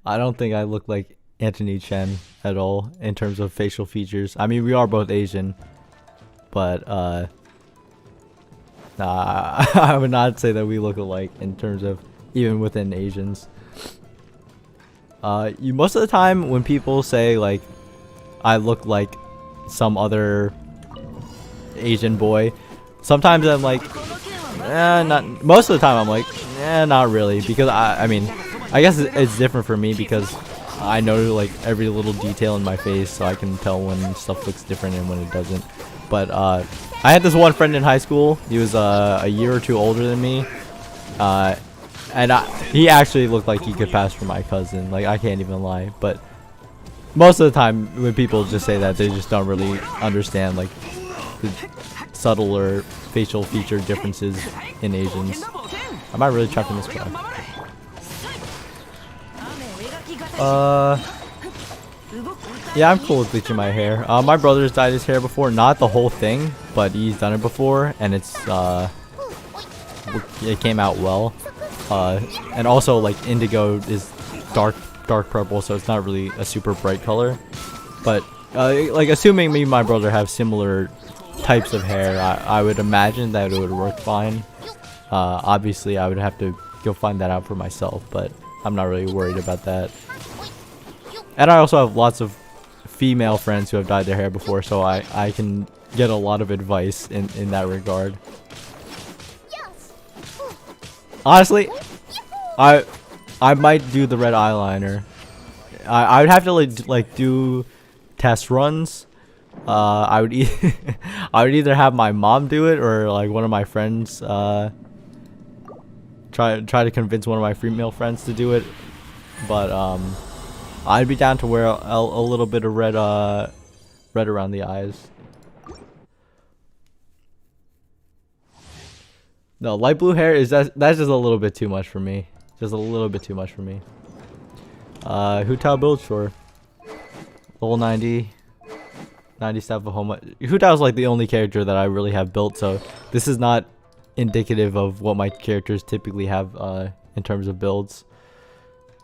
don't think I look like Anthony Chen at all in terms of facial features. I mean, we are both Asian, but nah, I would not say that we look alike in terms of even within Asians. Most of the time when people say like I look like some other Asian boy, sometimes I'm like, not. Most of the time I'm like, not really, because I mean, I guess it's different for me because I know like every little detail in my face, so I can tell when stuff looks different and when it doesn't. But I had this one friend in high school. He was a year or two older than me, and he actually looked like he could pass for my cousin. Like, I can't even lie. But most of the time when people just say that, they just don't really understand like the subtler facial feature differences in Asians. Am I really chucking this guy? Yeah, I'm cool with bleaching my hair. My brother's dyed his hair before, not the whole thing, but he's done it before, and it came out well. And also, like, indigo is dark purple, so it's not really a super bright color. But like, assuming me and my brother have similar types of hair, I would imagine that it would work fine. Obviously, I would have to go find that out for myself, but I'm not really worried about that. And I also have lots of female friends who have dyed their hair before, so I can get a lot of advice in that regard. Honestly, I might do the red eyeliner. I would have to like do test runs. I would either have my mom do it or like one of my friends try to convince one of my female friends to do it. but I'd be down to wear a little bit of red red around the eyes. No, light blue hair is that's just a little bit too much for me. Just a little bit too much for me. Hu Tao build, sure. Level 90. 90 staff of Homa. Hu Tao is like the only character that I really have built, so this is not indicative of what my characters typically have in terms of builds.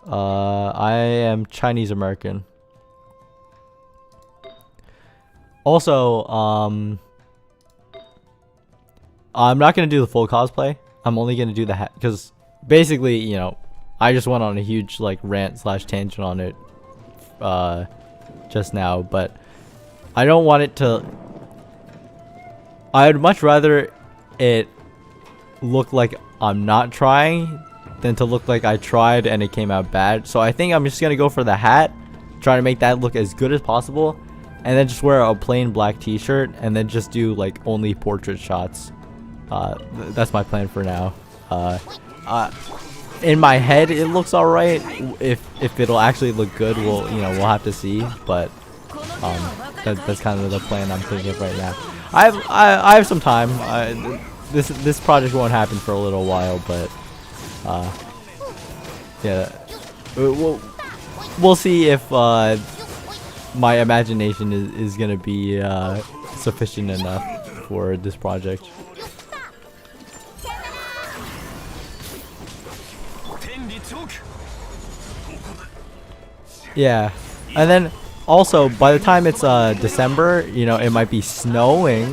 I am Chinese American. Also, I'm not gonna do the full cosplay. I'm only gonna do the hat because basically, you know, I just went on a huge like rant / tangent on it just now, but I don't want it to. I'd much rather it look like I'm not trying than to look like I tried and it came out bad. So I think I'm just gonna go for the hat, try to make that look as good as possible, and then just wear a plain black t-shirt and then just do like only portrait shots. That's my plan for now. In my head it looks alright. If it'll actually look good, we'll have to see, but that's kind of the plan I'm thinking of right now. I have some time. This project won't happen for a little while, but yeah, we'll see if my imagination is gonna be sufficient enough for this project. Yeah, and then also by the time it's December, you know, it might be snowing,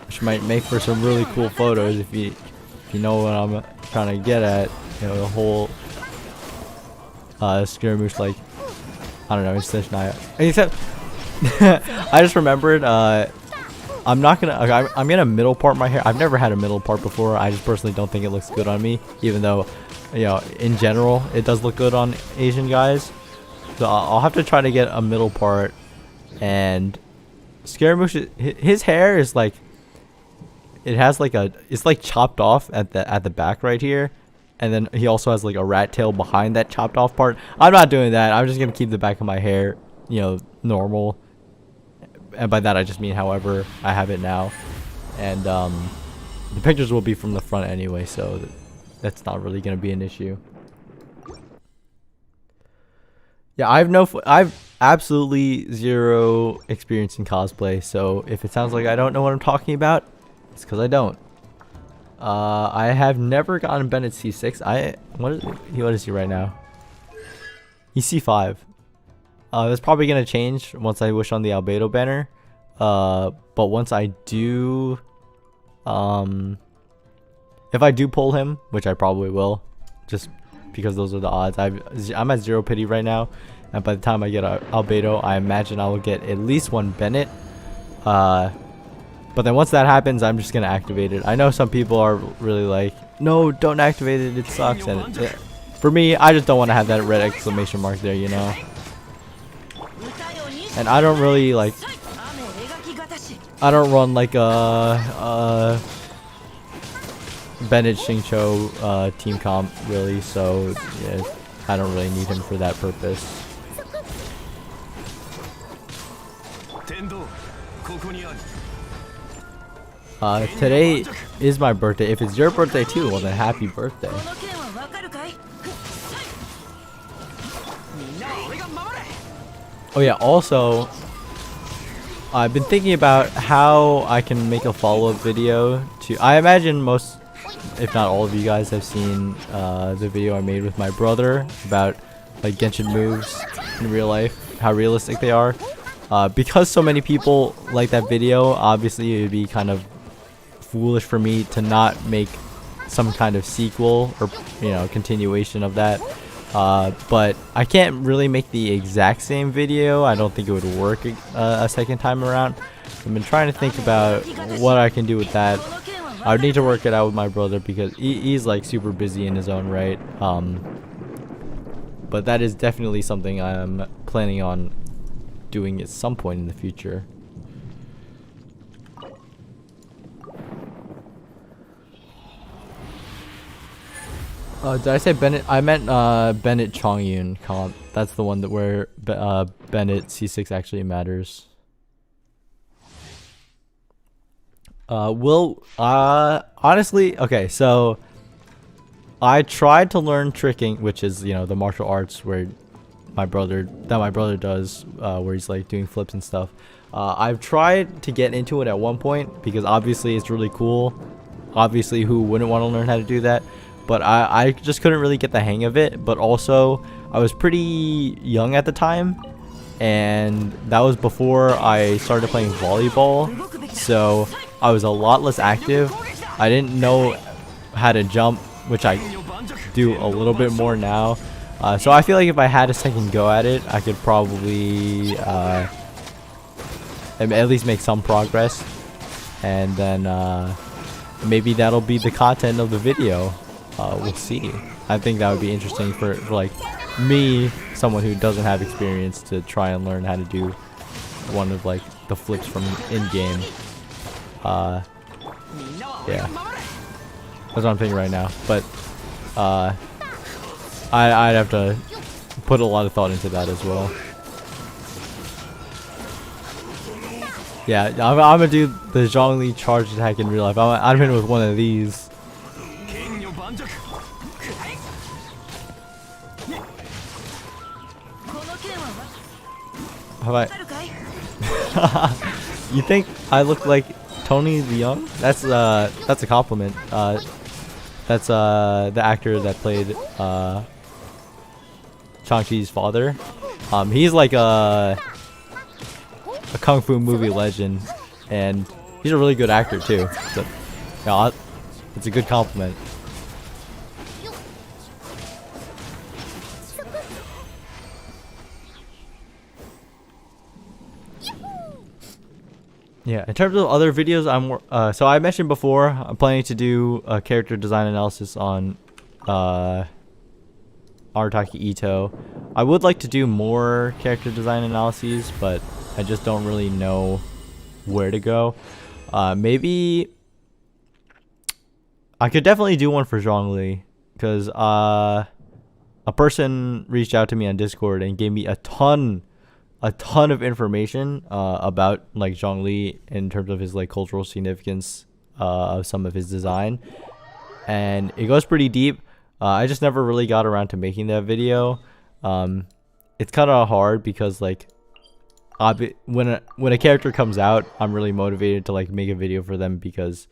which might make for some really cool photos if you know what I'm trying to get at. You know, the whole skirmish, like, I don't know, except I just remembered I'm gonna middle part my hair. I've never had a middle part before. I just personally don't think it looks good on me, even though, you know, in general it does look good on Asian guys. So I'll have to try to get a middle part. And Scaramouche, his hair is like, it has like it's like chopped off at the back right here, and then he also has like a rat tail behind that chopped off part. I'm not doing that. I'm just gonna keep the back of my hair, you know, normal, and by that I just mean however I have it now. And the pictures will be from the front anyway, so that's not really gonna be an issue. Yeah, I've absolutely zero experience in cosplay, so if it sounds like I don't know what I'm talking about, it's because I don't. I have never gotten Bennett C6. What is he right now? He's C5. That's probably gonna change once I wish on the Albedo banner. But once I do, if I do pull him, which I probably will, just because those are the odds. I'm at 0 pity right now, and by the time I get Albedo, I imagine I will get at least one Bennett. But then once that happens, I'm just gonna activate it. I know some people are really like, no, don't activate it, it sucks. And for me, I just don't want to have that red exclamation mark there, you know. And I don't really like, I don't run like a Bennett Xingqiu team comp really, so yeah, I don't really need him for that purpose. Today is my birthday. If it's your birthday too, well then happy birthday. Oh yeah, also I've been thinking about how I can make a follow-up video to, I imagine most, if not all of you guys have seen the video I made with my brother about like Genshin moves in real life, how realistic they are. Because so many people like that video, obviously it would be kind of foolish for me to not make some kind of sequel or, you know, continuation of that. But I can't really make the exact same video. I don't think it would work a second time around. I've been trying to think about what I can do with that. I would need to work it out with my brother because he's like super busy in his own right. But that is definitely something I'm planning on doing at some point in the future. Did I say Bennett? I meant Bennett Chongyun comp. That's the one that where Bennett C6 actually matters. Honestly, okay, so I tried to learn tricking, which is, you know, the martial arts where my brother does, where he's like doing flips and stuff. I've tried to get into it at one point because obviously it's really cool. Obviously, who wouldn't want to learn how to do that? But I just couldn't really get the hang of it. But also, I was pretty young at the time, and that was before I started playing volleyball. So I was a lot less active. I didn't know how to jump, which I do a little bit more now. So I feel like if I had a second go at it, I could probably at least make some progress, and then maybe that'll be the content of the video. We'll see. I think that would be interesting for like me, someone who doesn't have experience, to try and learn how to do one of like the flips from in-game. Yeah, that's what I'm thinking right now. But I'd have to put a lot of thought into that as well. Yeah, I'm gonna do the Zhongli charge attack in real life. I'm in with one of these. Have I? You think I look like Tony the Young? That's a compliment. That's the actor that played Shang-Chi's father. He's like a kung fu movie legend, and he's a really good actor too. So, yeah, it's a good compliment. Yeah, in terms of other videos, so I mentioned before, I'm planning to do a character design analysis on Arataki Ito. I would like to do more character design analyses, but I just don't really know where to go. Maybe I could definitely do one for Zhongli, because a person reached out to me on Discord and gave me a ton of information about like Zhongli in terms of his like cultural significance of some of his design, and it goes pretty deep. I just never really got around to making that video. It's kind of hard because like when a character comes out, I'm really motivated to like make a video for them, because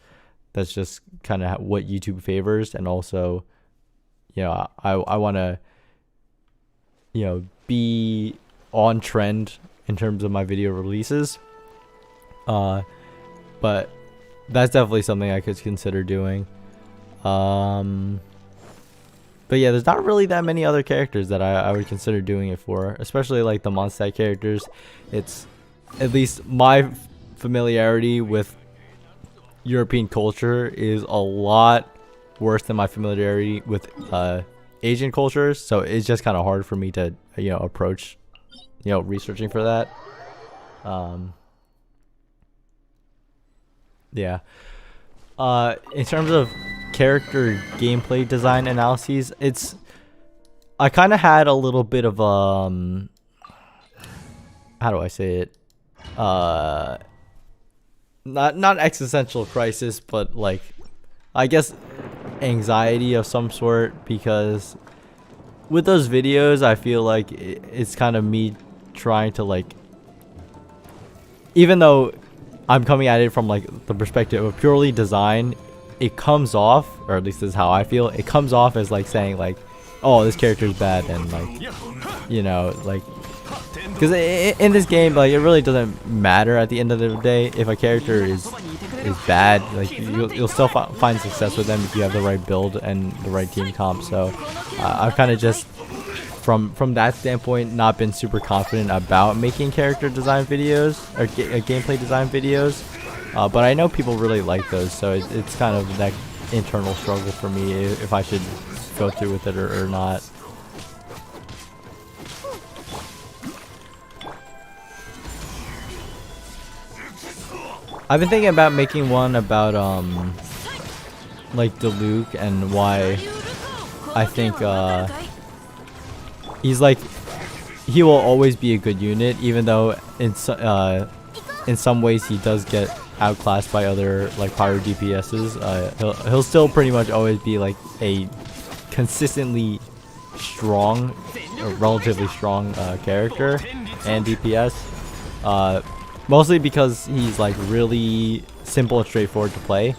that's just kind of what YouTube favors, and also, you know, I want to, you know, be on trend in terms of my video releases. But that's definitely something I could consider doing. But yeah, there's not really that many other characters that I would consider doing it for, especially like the Mondstadt characters. It's, at least my familiarity with European culture is a lot worse than my familiarity with Asian cultures, so it's just kind of hard for me to, you know, approach, you know, researching for that. Yeah. In terms of character gameplay design analyses, I kind of had a little bit of how do I say it, not existential crisis, but like, I guess anxiety of some sort, because with those videos I feel like it's kind of me trying to, like, even though I'm coming at it from like the perspective of purely design, it comes off, or at least this is how I feel, it comes off as like saying like, oh, this character is bad, and like, you know, like, because in this game, like, it really doesn't matter at the end of the day if a character is bad. Like, you'll still find success with them if you have the right build and the right team comp. So I've kind of just from that standpoint not been super confident about making character design videos or gameplay design videos, but I know people really like those, so it's kind of that internal struggle for me if I should go through with it or not. I've been thinking about making one about like Diluc and why I think he's like, he will always be a good unit, even though in some ways he does get outclassed by other like pyro DPSs. He'll still pretty much always be like a consistently strong, relatively strong character and DPS. Mostly because he's like really simple and straightforward to play,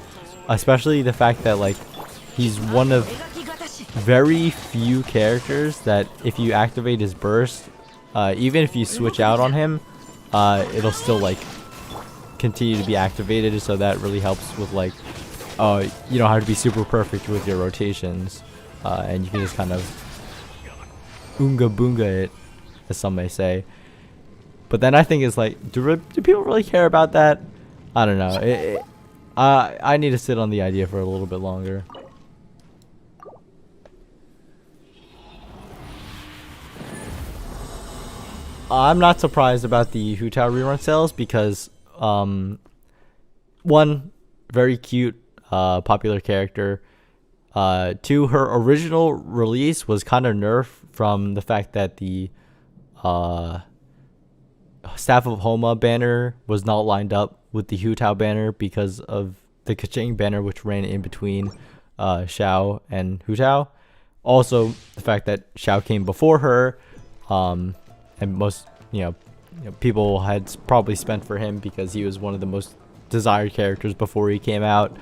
especially the fact that like he's one of very few characters that if you activate his burst, even if you switch out on him, it'll still like continue to be activated, so that really helps with like you don't have to be super perfect with your rotations, and you can just kind of oonga boonga it, as some may say. But then I think it's like, do people really care about that? I don't know. I need to sit on the idea for a little bit longer. I'm not surprised about the Hu Tao rerun sales because, one, very cute, popular character. Two, her original release was kind of nerfed from the fact that the Staff of Homa banner was not lined up with the Hu Tao banner because of the Kaching banner, which ran in between Xiao and Hu Tao. Also, the fact that Xiao came before her, and most people had probably spent for him because he was one of the most desired characters before he came out.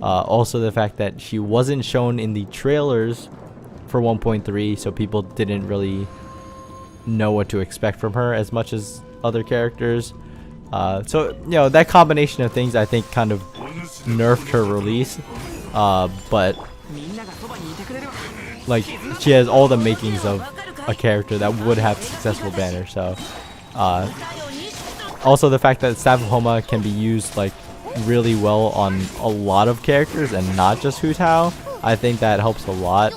Also, the fact that she wasn't shown in the trailers for 1.3, so people didn't really know what to expect from her as much as other characters. So that combination of things I think kind of nerfed her release, but like she has all the makings of a character that would have successful banner. So also the fact that Staff of Homa can be used like really well on a lot of characters and not just Hu Tao, I think that helps a lot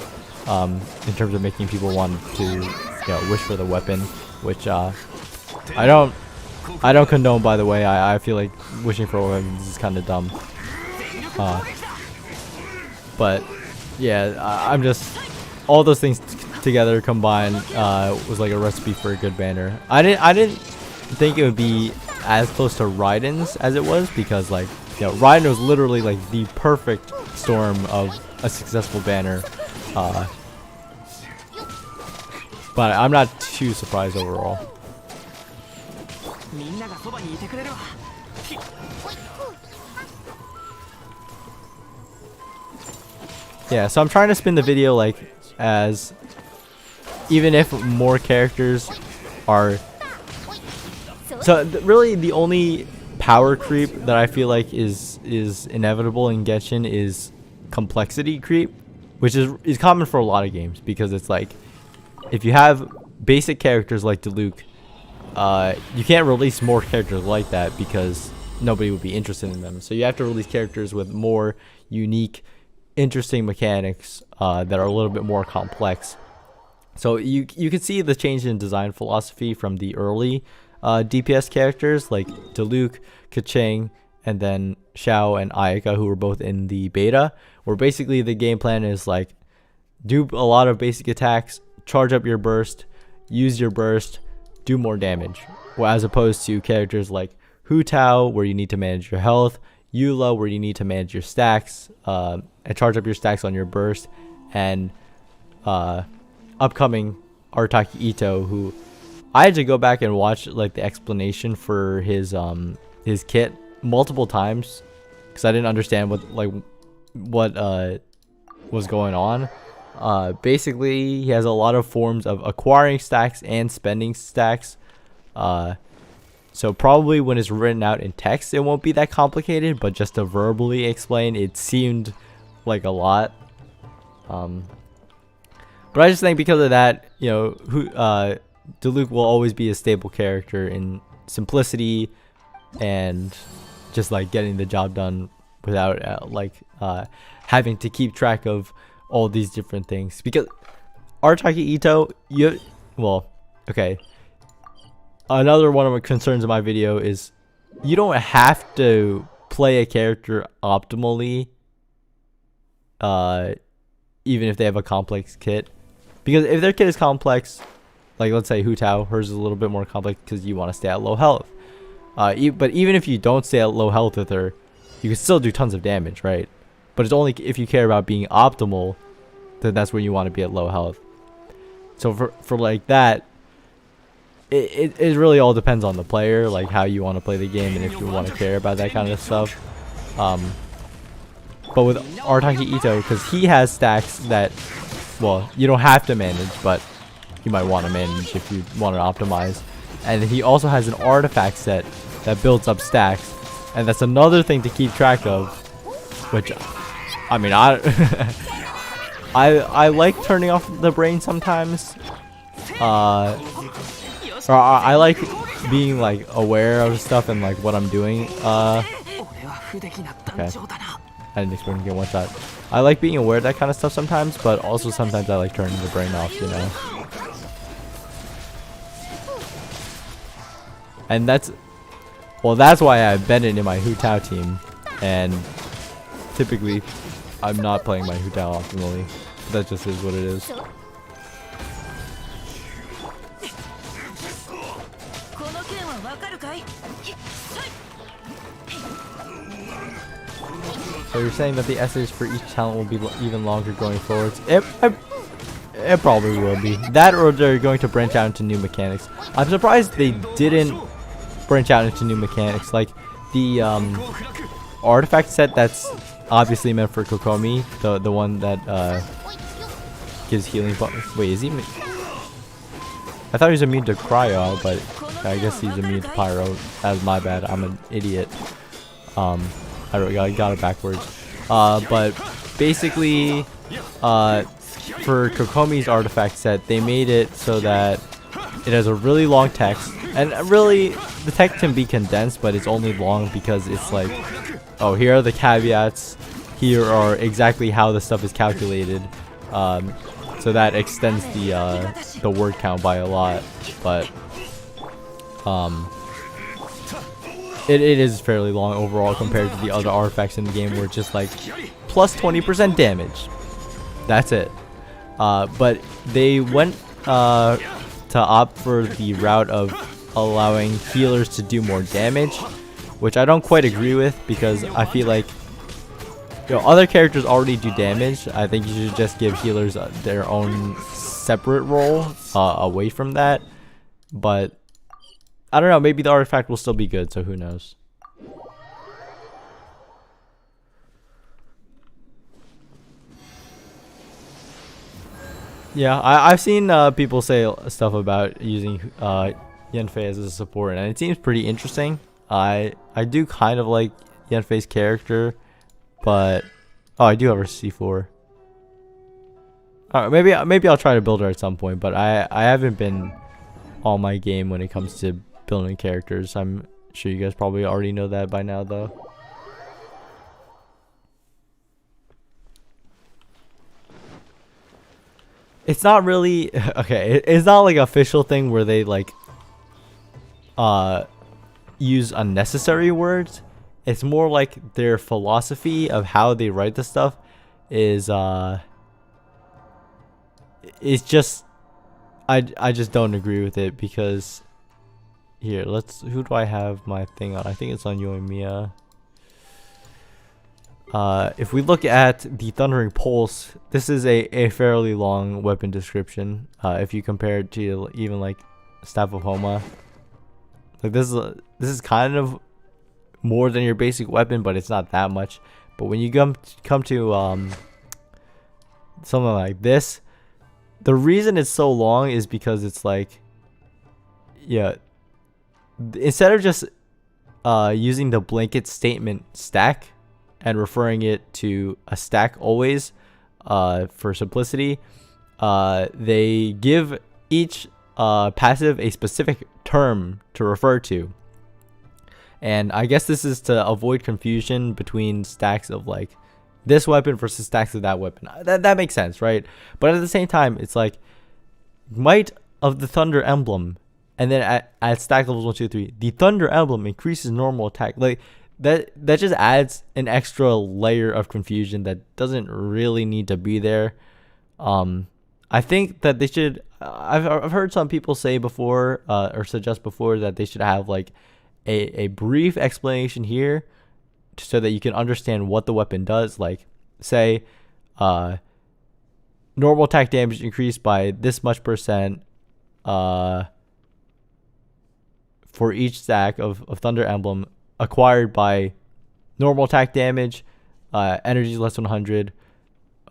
in terms of making people want to wish for the weapon, which I don't condone, by the way. I feel like wishing for weapons is kind of dumb. But yeah, I'm just, all those things together combined was like a recipe for a good banner. I didn't think it would be as close to Raiden's as it was, because like Raiden was literally like the perfect storm of a successful banner. But I'm not too surprised overall. Yeah, so I'm trying to spin the video like as, even if more characters are, so really the only power creep that I feel like is inevitable in Genshin is complexity creep, which is common for a lot of games, because it's like if you have basic characters like Diluc, you can't release more characters like that because nobody would be interested in them. So you have to release characters with more unique, interesting mechanics that are a little bit more complex. So you can see the change in design philosophy from the early DPS characters like Diluc, Keqing, and then Xiao and Ayaka, who were both in the beta, where basically the game plan is like do a lot of basic attacks, charge up your burst, use your burst, do more damage. Well, as opposed to characters like Hu Tao, where you need to manage your health, Eula, where you need to manage your stacks and charge up your stacks on your burst, and upcoming Arataki Itto, who I had to go back and watch like the explanation for his kit multiple times because I didn't understand what was going on. Basically, he has a lot of forms of acquiring stacks and spending stacks. So probably when it's written out in text, it won't be that complicated, but just to verbally explain, it seemed like a lot. But I just think because of that, Diluc will always be a stable character in simplicity and just like getting the job done without having to keep track of all these different things. Because Arataki Itto, another one of my concerns in my video is you don't have to play a character optimally even if they have a complex kit. Because if their kit is complex, like let's say Hu Tao, hers is a little bit more complex because you want to stay at low health. But even if you don't stay at low health with her, you can still do tons of damage, right? But it's only if you care about being optimal, then that's where you want to be at low health. So for like that, it really all depends on the player, like how you want to play the game and if you want to care about that kind of stuff. But with Artaki Ito, because he has stacks that, well, you don't have to manage, but you might want to manage if you want to optimize. And he also has an artifact set that builds up stacks, and that's another thing to keep track of. Which, I mean, I like turning off the brain sometimes. Or I like being like aware of stuff and like what I'm doing. Okay. I didn't expect to get one shot. I like being aware of that kind of stuff sometimes, but also sometimes I like turning the brain off, you know. And that's why I betted in my Hu Tao team, and typically I'm not playing my Hu Tao optimally. That just is what it is. So you're saying that the essays for each talent will be even longer going forwards? It probably will be. That, or they're going to branch out into new mechanics. I'm surprised they didn't branch out into new mechanics. Like the artifact set that's obviously meant for Kokomi, the one that gives healing. Wait, is he? I thought he was immune to cryo, but I guess he's immune to pyro. That's my bad. I'm an idiot. I got it backwards. But basically, for Kokomi's artifact set, they made it so that it has a really long text, and really the text can be condensed, but it's only long because it's like, oh, here are the caveats, here are exactly how the stuff is calculated, so that extends the word count by a lot. But it is fairly long overall compared to the other artifacts in the game, where it's just like plus 20% damage. That's it. But they went to opt for the route of allowing healers to do more damage, which I don't quite agree with, because I feel like, you know, other characters already do damage. I think you should just give healers their own separate role away from that. But I don't know, maybe the artifact will still be good, so who knows. Yeah, I've seen people say stuff about using Yanfei as a support, and it seems pretty interesting. I do kind of like Yanfei's character, but oh, I do have her C4. Alright, maybe I'll try to build her at some point, but I haven't been on my game when it comes to building characters. I'm sure you guys probably already know that by now, though. It's not really okay. It's not like an official thing where they like use unnecessary words. It's more like their philosophy of how they write the stuff is it's just I just don't agree with it, because here, who do I have my thing on? I think it's on Yoimiya. If we look at the Thundering Pulse, this is a fairly long weapon description. If you compare it to even like Staff of Homa, like this is kind of more than your basic weapon, but it's not that much. But when you come to something like this, the reason it's so long is because it's like, yeah, instead of just using the blanket statement stack and referring it to a stack always for simplicity, they give each passive a specific term to refer to. And I guess this is to avoid confusion between stacks of like this weapon versus stacks of that weapon. That makes sense, right? But at the same time, it's like Might of the Thunder Emblem, and then at stack levels 1, 2, 3, the Thunder Emblem increases normal attack. Like that just adds an extra layer of confusion that doesn't really need to be there. I think that they should. I've heard some people say before, or suggest before, that they should have like a brief explanation here, so that you can understand what the weapon does. Like, say, normal attack damage increased by this much percent, for each stack of Thunder Emblem acquired by normal attack damage, energy less than 100,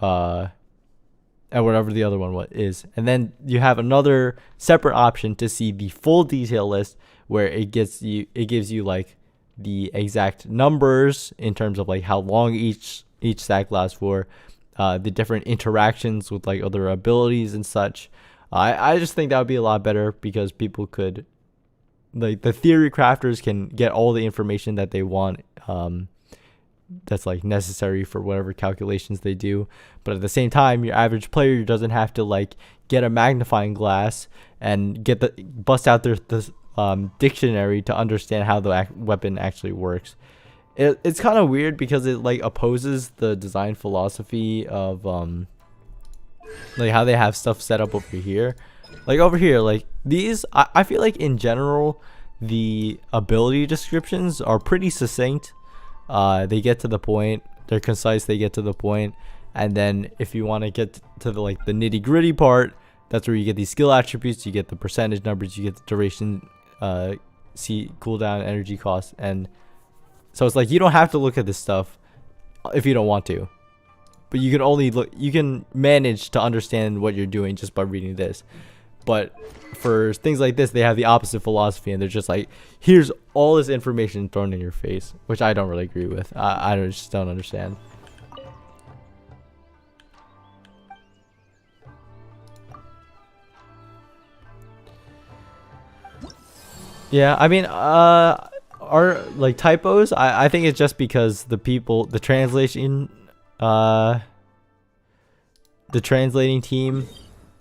and whatever the other one is. And then you have another separate option to see the full detail list, where it gives you like the exact numbers in terms of like how long each stack lasts for, the different interactions with like other abilities and such. I just think that would be a lot better, because people could, like, the theory crafters can get all the information that they want, that's like necessary for whatever calculations they do. But at the same time, your average player doesn't have to like get a magnifying glass and bust out their dictionary to understand how the weapon actually works. It's kind of weird, because it like opposes the design philosophy of like how they have stuff set up over here. Like over here, like these, I feel like in general the ability descriptions are pretty succinct. They get to the point, they're concise, they get to the point. And then if you want to get to the like the nitty gritty part, that's where you get these skill attributes, you get the percentage numbers, you get the duration, cooldown, energy cost. And so it's like you don't have to look at this stuff if you don't want to, but you can manage to understand what you're doing just by reading this. But for things like this, they have the opposite philosophy, and they're just like, here's all this information thrown in your face, which I don't really agree with. I just don't understand. Yeah, I mean, are like typos. I think it's just because the translating team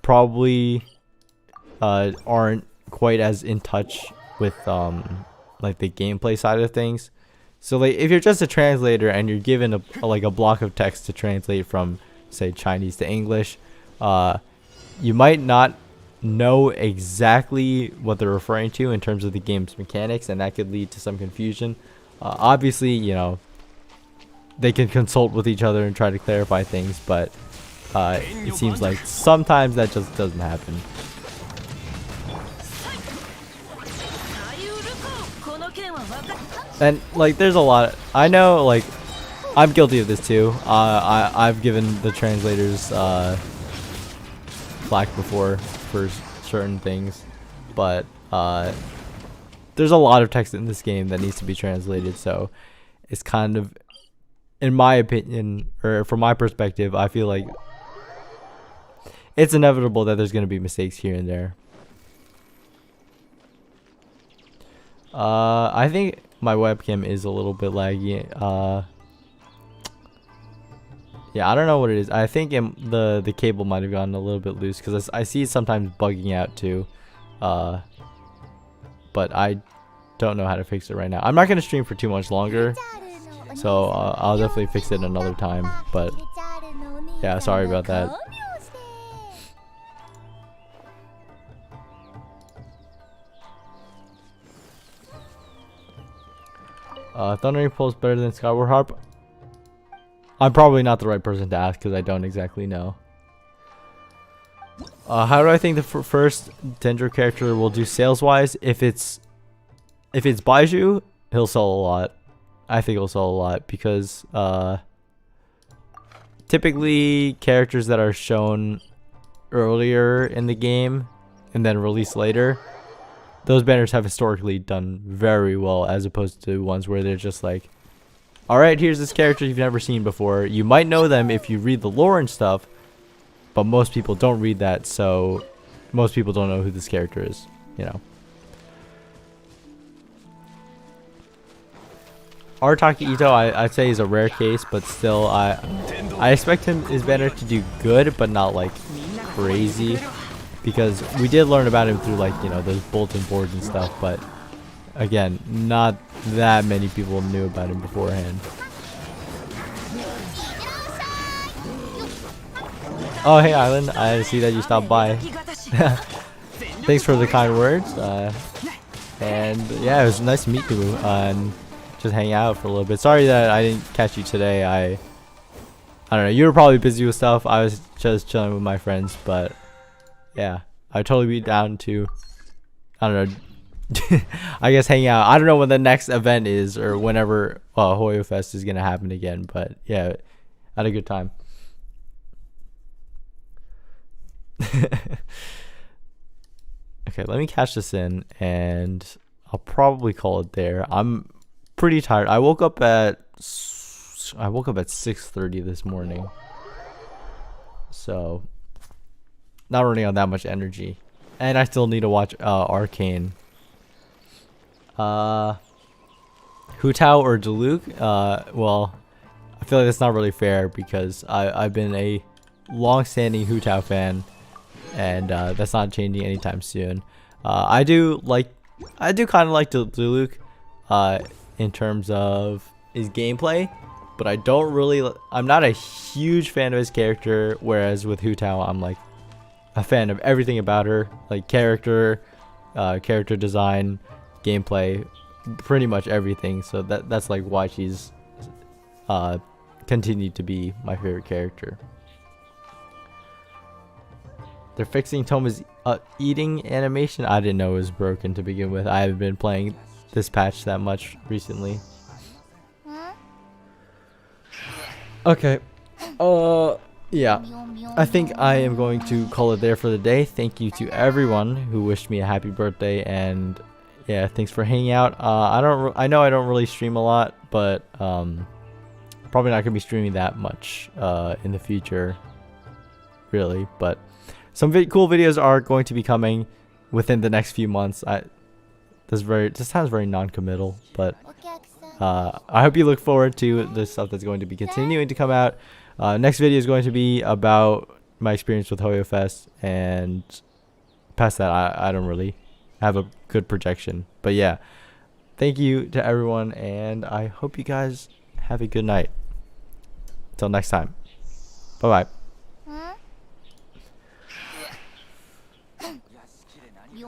probably aren't quite as in touch with like the gameplay side of things. So like if you're just a translator and you're given a block of text to translate from, say, Chinese to English, you might not know exactly what they're referring to in terms of the game's mechanics, and that could lead to some confusion. Obviously, you know, they can consult with each other and try to clarify things, but it seems like sometimes that just doesn't happen. And like there's a lot I know, like I'm guilty of this too. I've given the translators flack before for certain things, but there's a lot of text in this game that needs to be translated, so it's kind of, in my opinion, or from my perspective, I feel like it's inevitable that there's going to be mistakes here and there. I think my webcam is a little bit laggy. Yeah, I don't know what it is. I think the cable might have gotten a little bit loose, because I see it sometimes bugging out too. But I don't know how to fix it right now. I'm not going to stream for too much longer, so I'll definitely fix it another time. But yeah, sorry about that. Thundering Pulse better than Skyward Harp? I'm probably not the right person to ask, because I don't exactly know. How do I think the first Dendro character will do sales wise? If it's Baiju, he'll sell a lot. I think he'll sell a lot, because typically characters that are shown earlier in the game and then released later, those banners have historically done very well, as opposed to ones where they're just like, alright, here's this character you've never seen before. You might know them if you read the lore and stuff, but most people don't read that, so most people don't know who this character is, you know. Arataki Ito, I'd say is a rare case, but still, I expect his banner to do good, but not like crazy, because we did learn about him through, like, you know, those bulletin boards and stuff, but again, not that many people knew about him beforehand. Oh, hey Island, I see that you stopped by. Thanks for the kind words. And yeah, it was nice to meet you and just hang out for a little bit. Sorry that I didn't catch you today. I don't know. You were probably busy with stuff. I was just chilling with my friends, but yeah, I'd totally be down to, I don't know, I guess hang out. I don't know when the next event is or whenever Hoyo Fest is gonna happen again, but yeah, I had a good time. Okay, let me catch this in and I'll probably call it there. I'm pretty tired. I woke up at 6:30 this morning. So not running on that much energy. And I still need to watch Arcane. Hu Tao or Diluc? Well, I feel like that's not really fair because I've been a long-standing Hu Tao fan. And that's not changing anytime soon. I do kind of like Diluc in terms of his gameplay, but I'm not a huge fan of his character, whereas with Hu Tao I'm like a fan of everything about her, like character design, gameplay, pretty much everything. So that's like why she's continued to be my favorite character. They're fixing Toma's eating animation. I didn't know it was broken to begin with. I haven't been playing this patch that much recently. Okay. Yeah. I think I am going to call it there for the day. Thank you to everyone who wished me a happy birthday, and yeah, thanks for hanging out. I know I don't really stream a lot, but probably not gonna be streaming that much in the future, really, but some cool videos are going to be coming within the next few months. This sounds very non-committal, but I hope you look forward to the stuff that's going to be continuing to come out. Next video is going to be about my experience with Hoyo Fest, and past that, I don't really have a good projection. But yeah, thank you to everyone, and I hope you guys have a good night. Until next time, bye bye.